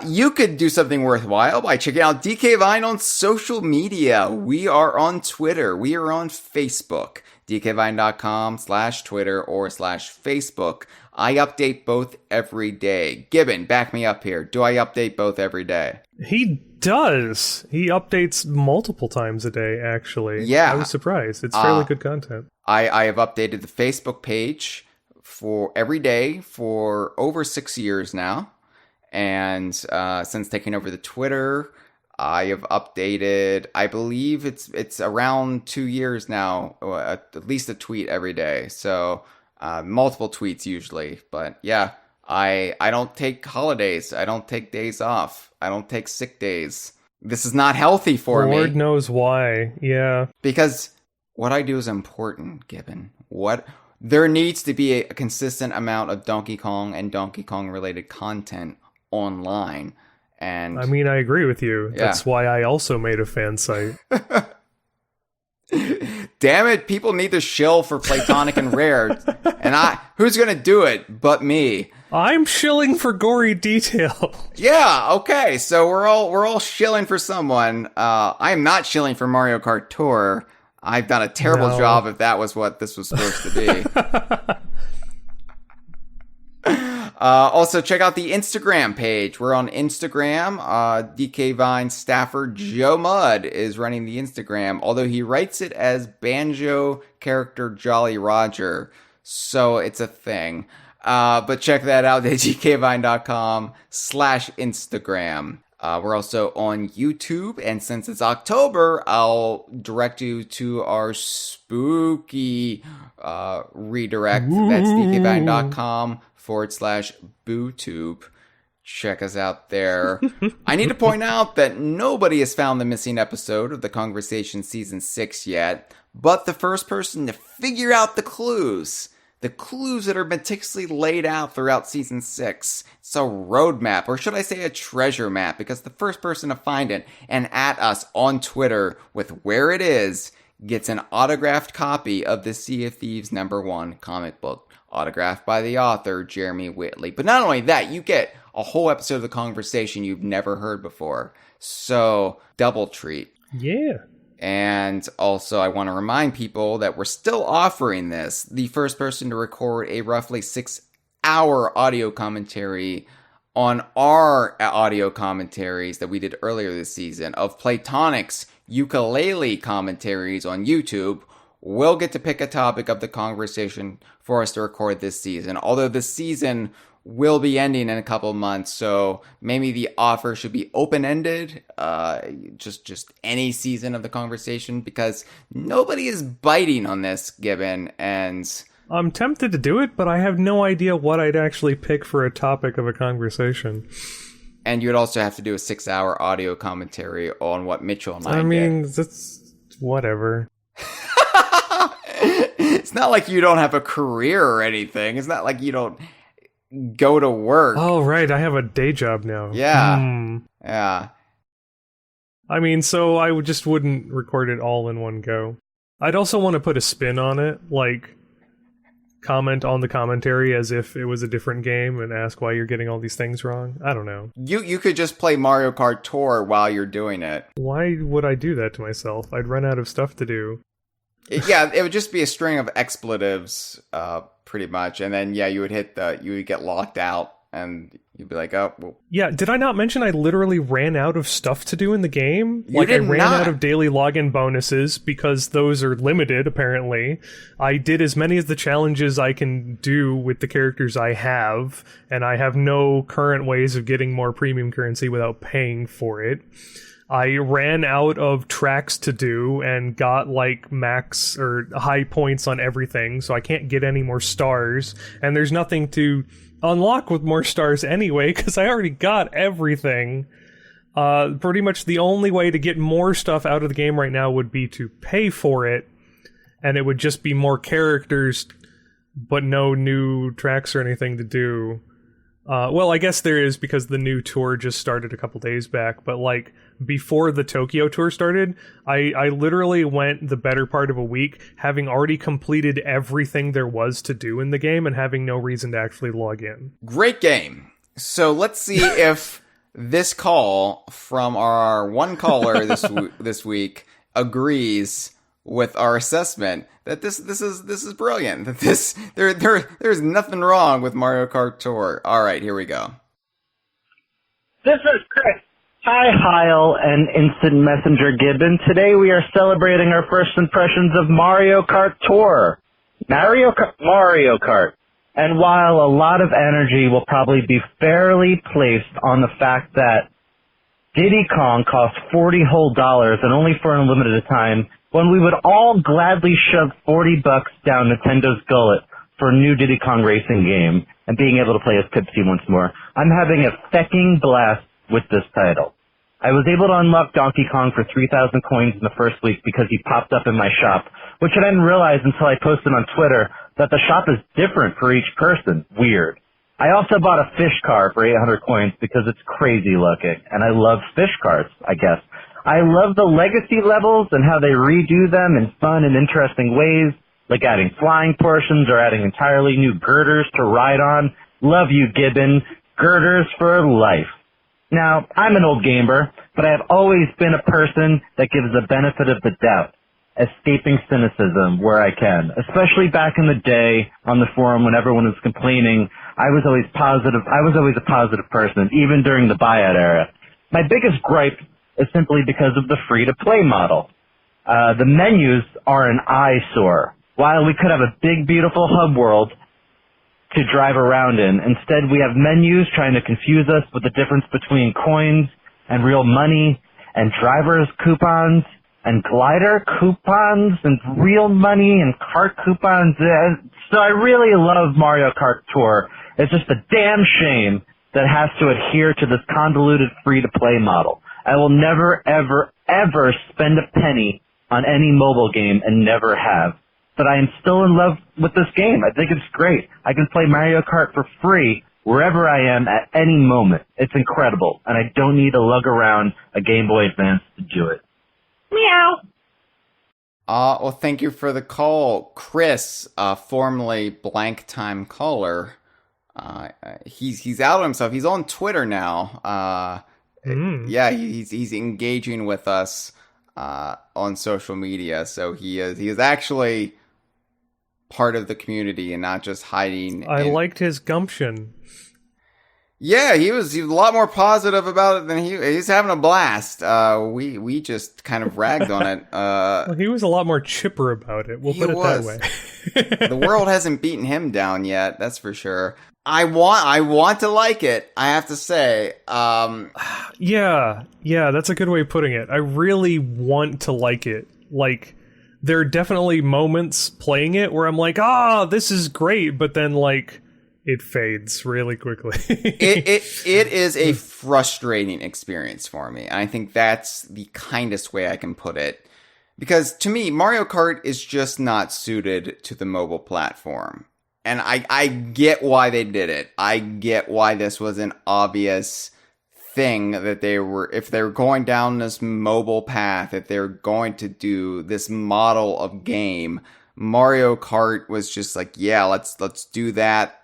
S3: You could do something worthwhile by checking out DK Vine on social media. We are on Twitter. We are on Facebook. DKVine.com/Twitter or /Facebook. I update both every day. Gibbon, back me up here. Do I update both every day?
S4: He does. He updates multiple times a day, actually.
S3: Yeah.
S4: I was surprised. It's fairly good content.
S3: I have updated the Facebook page for every day for over 6 years now. And since taking over the Twitter, I have updated, I believe it's around 2 years now, at least a tweet every day. So multiple tweets usually. But yeah, I don't take holidays. I don't take days off. I don't take sick days. This is not healthy for me.
S4: Lord knows why. Yeah.
S3: Because what I do is important, Gibbon. There needs to be a consistent amount of Donkey Kong and Donkey Kong related content online. And
S4: I mean, I agree with you. Yeah. That's why I also made a fan site.
S3: Damn it, people need to shill for Platonic and Rare. And who's going to do it but me?
S4: I'm shilling for gory detail.
S3: Yeah, okay. So we're all shilling for someone. I am not shilling for Mario Kart Tour. I've done a terrible job if that was what this was supposed to be. Also, check out the Instagram page. We're on Instagram. DK Vine staffer Joe Mudd is running the Instagram, although he writes it as Banjo character Jolly Roger. So it's a thing. But check that out at dkvine.com/Instagram. We're also on YouTube, and since it's October, I'll direct you to our spooky redirect. That's dkvine.com/BooTube. Check us out there. I need to point out that nobody has found the missing episode of the Kongversation Season 6 yet, but the first person to figure out the clues that are meticulously laid out throughout Season 6. It's a roadmap, or should I say a treasure map, because the first person to find it and at us on Twitter with where it is gets an autographed copy of the Sea of Thieves #1 comic book, autographed by the author, Jeremy Whitley. But not only that, you get a whole episode of the Kongversation you've never heard before. So, double treat.
S4: Yeah.
S3: And also, I want to remind people that we're still offering this. The first person to record a roughly 6-hour audio commentary on our audio commentaries that we did earlier this season of Platonic's ukulele commentaries on YouTube will get to pick a topic of the Kongversation for us to record this season. Although the season will be ending in a couple months, so maybe the offer should be open-ended, just any season of the Kongversation, because nobody is biting on this, Gibbon, and
S4: I'm tempted to do it, but I have no idea what I'd actually pick for a topic of a conversation.
S3: And you'd also have to do a 6-hour audio commentary on what Mitchell and I
S4: mean,
S3: did.
S4: that's whatever.
S3: It's not like you don't have a career or anything. It's not like you don't go to work.
S4: Oh, right. I have a day job now.
S3: Yeah. Yeah.
S4: I mean, so I just wouldn't record it all in one go. I'd also want to put a spin on it, like comment on the commentary as if it was a different game and ask why you're getting all these things wrong. I don't know.
S3: You could just play Mario Kart Tour while you're doing it.
S4: Why would I do that to myself? I'd run out of stuff to do.
S3: It would just be a string of expletives, pretty much, and then you would you would get locked out, and you'd be like, oh, well.
S4: Yeah, did I not mention I literally ran out of stuff to do in the game?
S3: I ran
S4: out of daily login bonuses because those are limited, apparently. I did as many of the challenges I can do with the characters I have, and I have no current ways of getting more premium currency without paying for it. I ran out of tracks to do and got like max or high points on everything, so I can't get any more stars, and there's nothing to unlock with more stars anyway, because I already got everything. Pretty much the only way to get more stuff out of the game right now would be to pay for it, and it would just be more characters, but no new tracks or anything to do. Well, I guess there is, because the new tour just started a couple days back, but like before the Tokyo tour started, I literally went the better part of a week having already completed everything there was to do in the game and having no reason to actually log in.
S3: Great game. So let's see if this call from our one caller this week agrees with our assessment that this is brilliant. That there's nothing wrong with Mario Kart Tour. All right, here we go.
S5: This is Chris. Hi, Hyle and Instant Messenger Gibbon. Today we are celebrating our first impressions of Mario Kart Tour. Mario Kart. And while a lot of energy will probably be fairly placed on the fact that Diddy Kong cost $40 whole and only for an unlimited time, when we would all gladly shove $40 down Nintendo's gullet for a new Diddy Kong racing game and being able to play as Pipsy once more, I'm having a fecking blast with this title. I was able to unlock Donkey Kong for 3,000 coins in the first week because he popped up in my shop, which I didn't realize until I posted on Twitter that the shop is different for each person. Weird. I also bought a fish car for 800 coins because it's crazy looking, and I love fish cars, I guess. I love the legacy levels and how they redo them in fun and interesting ways, like adding flying portions or adding entirely new girders to ride on. Love you, Gibbon. Girders for life. Now, I'm an old gamer, but I have always been a person that gives the benefit of the doubt, escaping cynicism where I can. Especially back in the day on the forum when everyone was complaining, I was always positive. I was always a positive person, even during the buyout era. My biggest gripe is simply because of the free-to-play model. The menus are an eyesore. While we could have a big, beautiful hub world to drive around in, instead we have menus trying to confuse us with the difference between coins and real money and driver's coupons and glider coupons and real money and cart coupons. So I really love Mario Kart Tour. It's just a damn shame that it has to adhere to this convoluted free-to-play model. I will never, ever, ever spend a penny on any mobile game and never have. But I am still in love with this game. I think it's great. I can play Mario Kart for free wherever I am at any moment. It's incredible, and I don't need to lug around a Game Boy Advance to do it. Meow.
S3: Well, thank you for the call, Chris, formerly Blank Time Caller. He's out on himself. He's on Twitter now. Yeah, he's engaging with us on social media. So he is actually part of the community and not just hiding.
S4: I liked his gumption.
S3: Yeah, he was a lot more positive about it than he's having a blast. We just kind of ragged on it.
S4: Well, he was a lot more chipper about it. We'll put it that way.
S3: The world hasn't beaten him down yet, that's for sure. I want to like it, I have to say.
S4: Yeah, that's a good way of putting it. I really want to like it. Like, there are definitely moments playing it where I'm like, this is great, but then, like, it fades really quickly.
S3: it is a frustrating experience for me, and I think that's the kindest way I can put it. Because to me, Mario Kart is just not suited to the mobile platform. And I get why they did it. I get why this was an obvious thing that if they were going down this mobile path, if they're going to do this model of game, Mario Kart was just like, yeah, let's do that.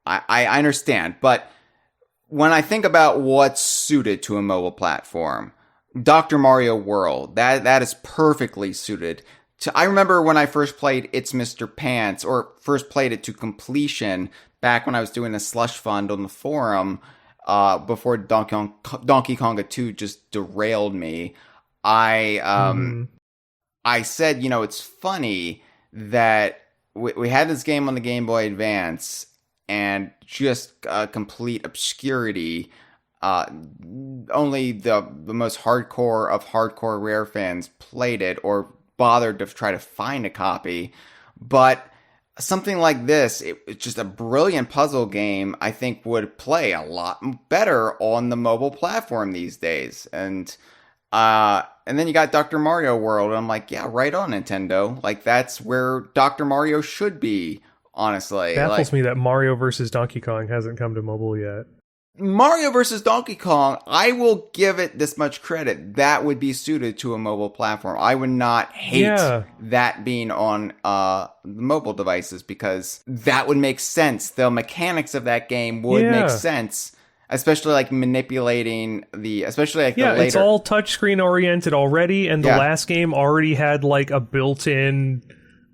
S3: I understand, but when I think about what's suited to a mobile platform, Dr. Mario World, that is perfectly suited. I remember when I first played It's Mr. Pants, or first played it to completion back when I was doing a slush fund on the forum, before Donkey Konga 2 just derailed me. I said, it's funny that we had this game on the Game Boy Advance, and just complete obscurity. Only the most hardcore of hardcore Rare fans played it or bothered to try to find a copy. But something like this, it's just a brilliant puzzle game, I think would play a lot better on the mobile platform these days. And then you got Dr. Mario World, and I'm like, yeah, right on, Nintendo. Like, that's where Dr. Mario should be. Honestly,
S4: baffles me that Mario vs. Donkey Kong hasn't come to mobile yet.
S3: Mario vs. Donkey Kong, I will give it this much credit. That would be suited to a mobile platform. I would not hate that being on mobile devices, because that would make sense. The mechanics of that game would make sense. Especially like manipulating especially like the later.
S4: It's all touchscreen oriented already, and the last game already had like a built-in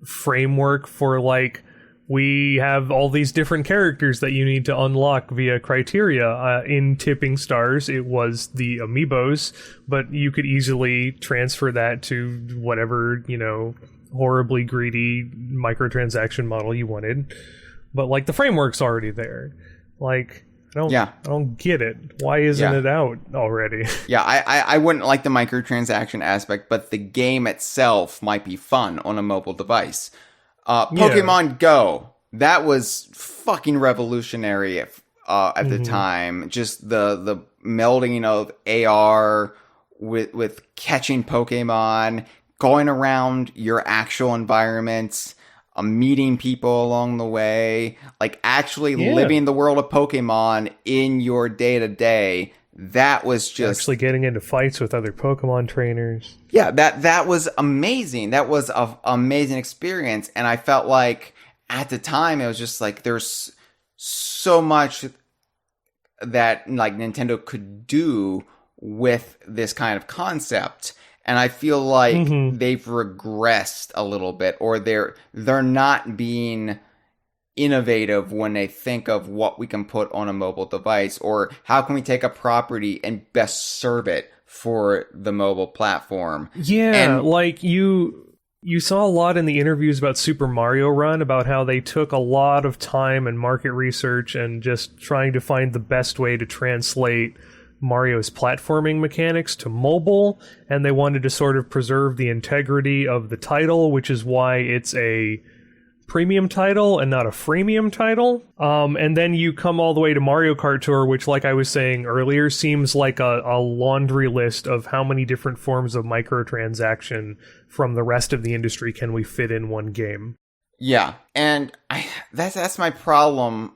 S4: framework for like, we have all these different characters that you need to unlock via criteria. In Tipping Stars, it was the amiibos, but you could easily transfer that to whatever, horribly greedy microtransaction model you wanted. But, like, the framework's already there. Like, I don't get it. Why isn't it out already?
S3: Yeah, I wouldn't like the microtransaction aspect, but the game itself might be fun on a mobile device. Pokemon Go, that was fucking revolutionary at the time. Just the melding of AR with catching Pokemon, going around your actual environments, meeting people along the way, like actually living the world of Pokemon in your day-to-day. That was just
S4: actually getting into fights with other Pokemon trainers.
S3: Yeah, that was amazing. That was an amazing experience. And I felt like at the time, it was just like, there's so much that like Nintendo could do with this kind of concept. And I feel like they've regressed a little bit, or they're not being innovative when they think of what we can put on a mobile device, or how can we take a property and best serve it for the mobile platform.
S4: And like you saw a lot in the interviews about Super Mario Run about how they took a lot of time and market research and just trying to find the best way to translate Mario's platforming mechanics to mobile, and they wanted to sort of preserve the integrity of the title, which is why it's a premium title and not a freemium title. And then you come all the way to Mario Kart Tour, which, like I was saying earlier, seems like a laundry list of how many different forms of microtransaction from the rest of the industry can we fit in one game.
S3: Yeah, and that's my problem.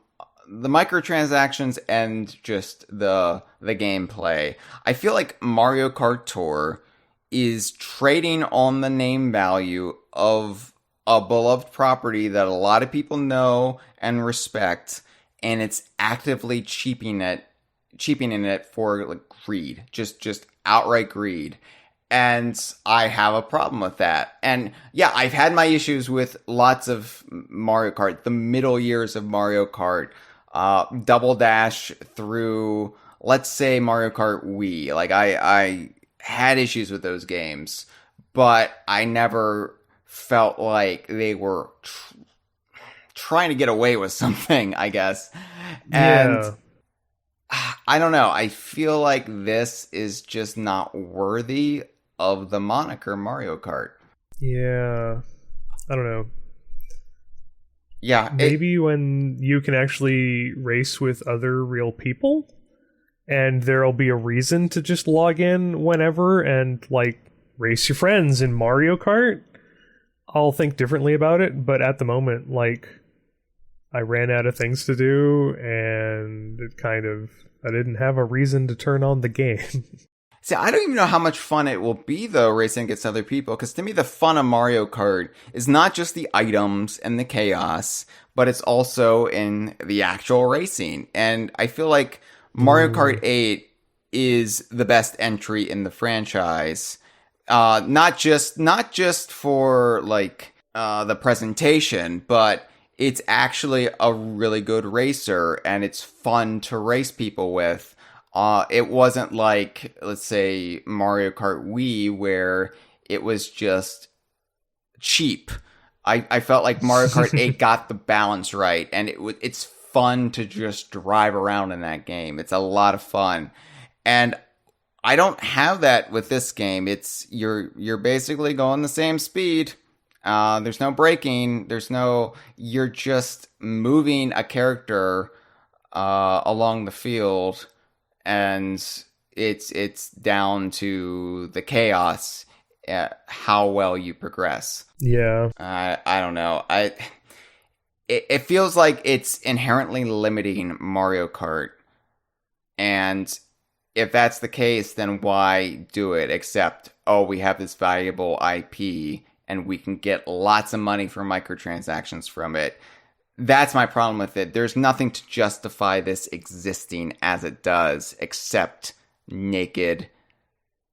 S3: The microtransactions and just the gameplay. I feel like Mario Kart Tour is trading on the name value of a beloved property that a lot of people know and respect, and it's actively cheapening it for like greed, just outright greed. And I have a problem with that. And yeah, I've had my issues with lots of Mario Kart, the middle years of Mario Kart, Double Dash through, let's say, Mario Kart Wii. Like, I had issues with those games, but I never felt like they were trying to get away with something, I guess. And I don't know. I feel like this is just not worthy of the moniker Mario Kart.
S4: Yeah. I don't know.
S3: Yeah.
S4: Maybe when you can actually race with other real people, and there'll be a reason to just log in whenever and, like, race your friends in Mario Kart, I'll think differently about it. But at the moment, like, I ran out of things to do, and I didn't have a reason to turn on the game.
S3: See, I don't even know how much fun it will be, though, racing against other people, because to me, the fun of Mario Kart is not just the items and the chaos, but it's also in the actual racing. And I feel like Mario Kart 8 is the best entry in the franchise. Not just for, like, the presentation, but it's actually a really good racer, and it's fun to race people with. It wasn't like, let's say, Mario Kart Wii, where it was just cheap. I felt like Mario Kart 8 got the balance right, and it's fun to just drive around in that game. It's a lot of fun. And I don't have that with this game. It's you're basically going the same speed. There's no braking. You're just moving a character along the field, and it's down to the chaos, how well you progress.
S4: Yeah.
S3: I don't know. It feels like it's inherently limiting Mario Kart, and if that's the case, then why do it? Except, we have this valuable IP, and we can get lots of money for microtransactions from it. That's my problem with it. There's nothing to justify this existing as it does, except naked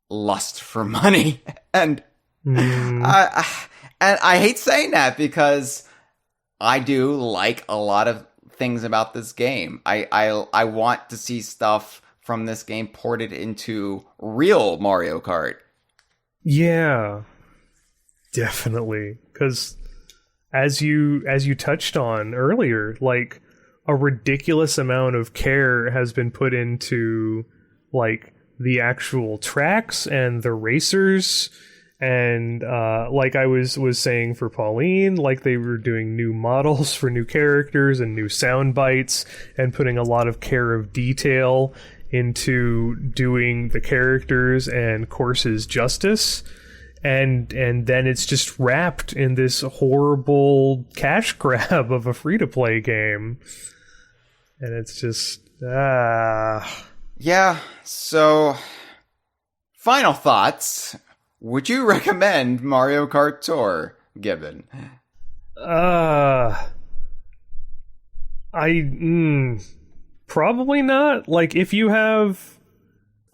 S3: lust for money. And I hate saying that, because I do like a lot of things about this game. I want to see stuff from this game ported into real Mario Kart.
S4: Yeah. Definitely. Because as you touched on earlier, like, a ridiculous amount of care has been put into, like, the actual tracks and the racers, and like I was saying for Pauline, like, they were doing new models for new characters and new sound bites, and putting a lot of care of detail into doing the characters and courses justice. And then it's just wrapped in this horrible cash grab of a free-to-play game. And it's just...
S3: Yeah, so... Final thoughts. Would you recommend Mario Kart Tour, Gibbon?
S4: Probably not. Like, if you have...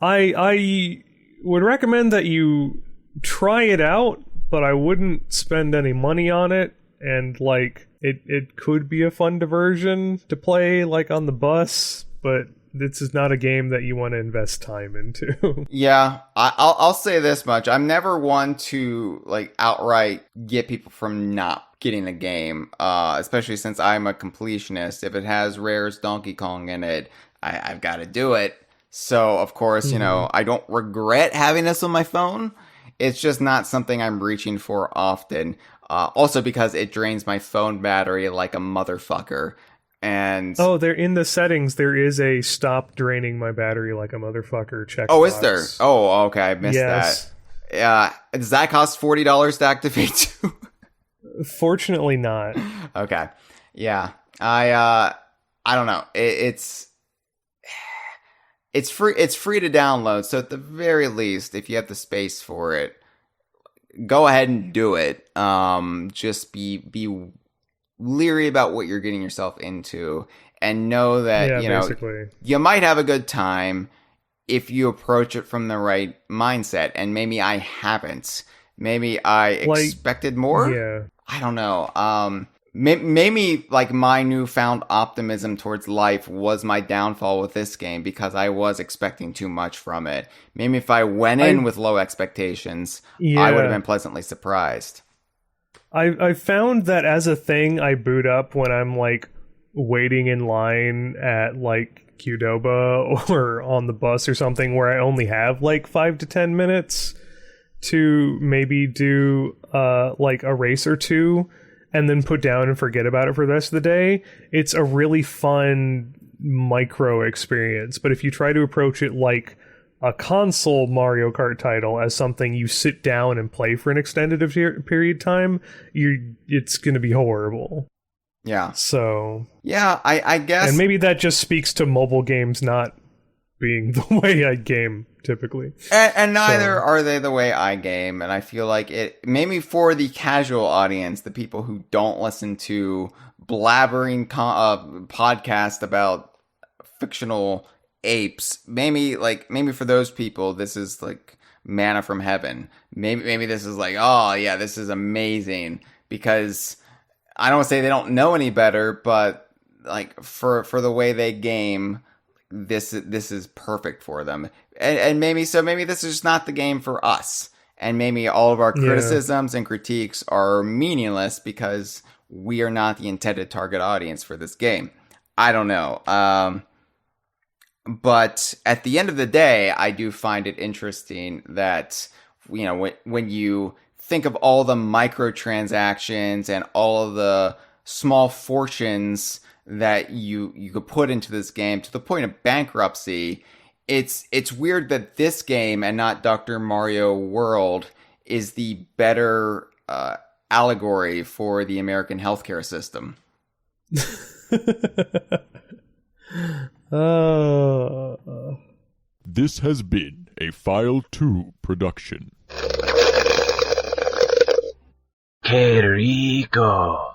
S4: I would recommend that you try it out, but I wouldn't spend any money on it. And, like, it could be a fun diversion to play, like, on the bus, but this is not a game that you want to invest time into.
S3: Yeah, I'll say this much. I'm never one to, like, outright get people from not getting a game, especially since I'm a completionist. If it has Rare's Donkey Kong in it, I've got to do it. So, of course, you know, I don't regret having this on my phone. It's just not something I'm reaching for often. Also because it drains my phone battery like a motherfucker. And
S4: there in the settings, there is a stop draining my battery like a motherfucker checkbox.
S3: Oh, is there? Oh, okay, I missed that. Yeah, does that cost $40 to activate too?
S4: Fortunately not.
S3: Okay. Yeah. I don't know. It's free to download, so at the very least, if you have the space for it, go ahead and do it. Just be leery about what you're getting yourself into, and know that
S4: basically,
S3: you might have a good time if you approach it from the right mindset. And maybe I haven't. Maybe I expected more.
S4: Yeah.
S3: I don't know. Maybe like my newfound optimism towards life was my downfall with this game, because I was expecting too much from it. Maybe if I went in with low expectations, I would have been pleasantly surprised.
S4: I found that as a thing I boot up when I'm like waiting in line at like Qdoba or on the bus or something, where I only have like 5 to 10 minutes to maybe do like a race or two, and then put down and forget about it for the rest of the day. It's a really fun micro experience. But if you try to approach it like a console Mario Kart title, as something you sit down and play for an extended period of time, it's going to be horrible.
S3: Yeah.
S4: So
S3: yeah, I guess,
S4: and maybe that just speaks to mobile games not being the way I game typically,
S3: and neither are they the way I game. And I feel like it maybe for the casual audience, the people who don't listen to blabbering podcast about fictional apes, maybe for those people this is like manna from heaven. Maybe this is like, oh yeah, this is amazing, because I don't want to say they don't know any better, but like for the way they game, this is perfect for them. And maybe this is just not the game for us. And maybe all of our criticisms and critiques are meaningless because we are not the intended target audience for this game. I don't know. But at the end of the day, I do find it interesting that, when you think of all the microtransactions and all of the small fortunes that you could put into this game to the point of bankruptcy, it's weird that this game and not Dr. Mario World is the better allegory for the American healthcare system.
S6: This has been a File 2 production.
S5: Que rico.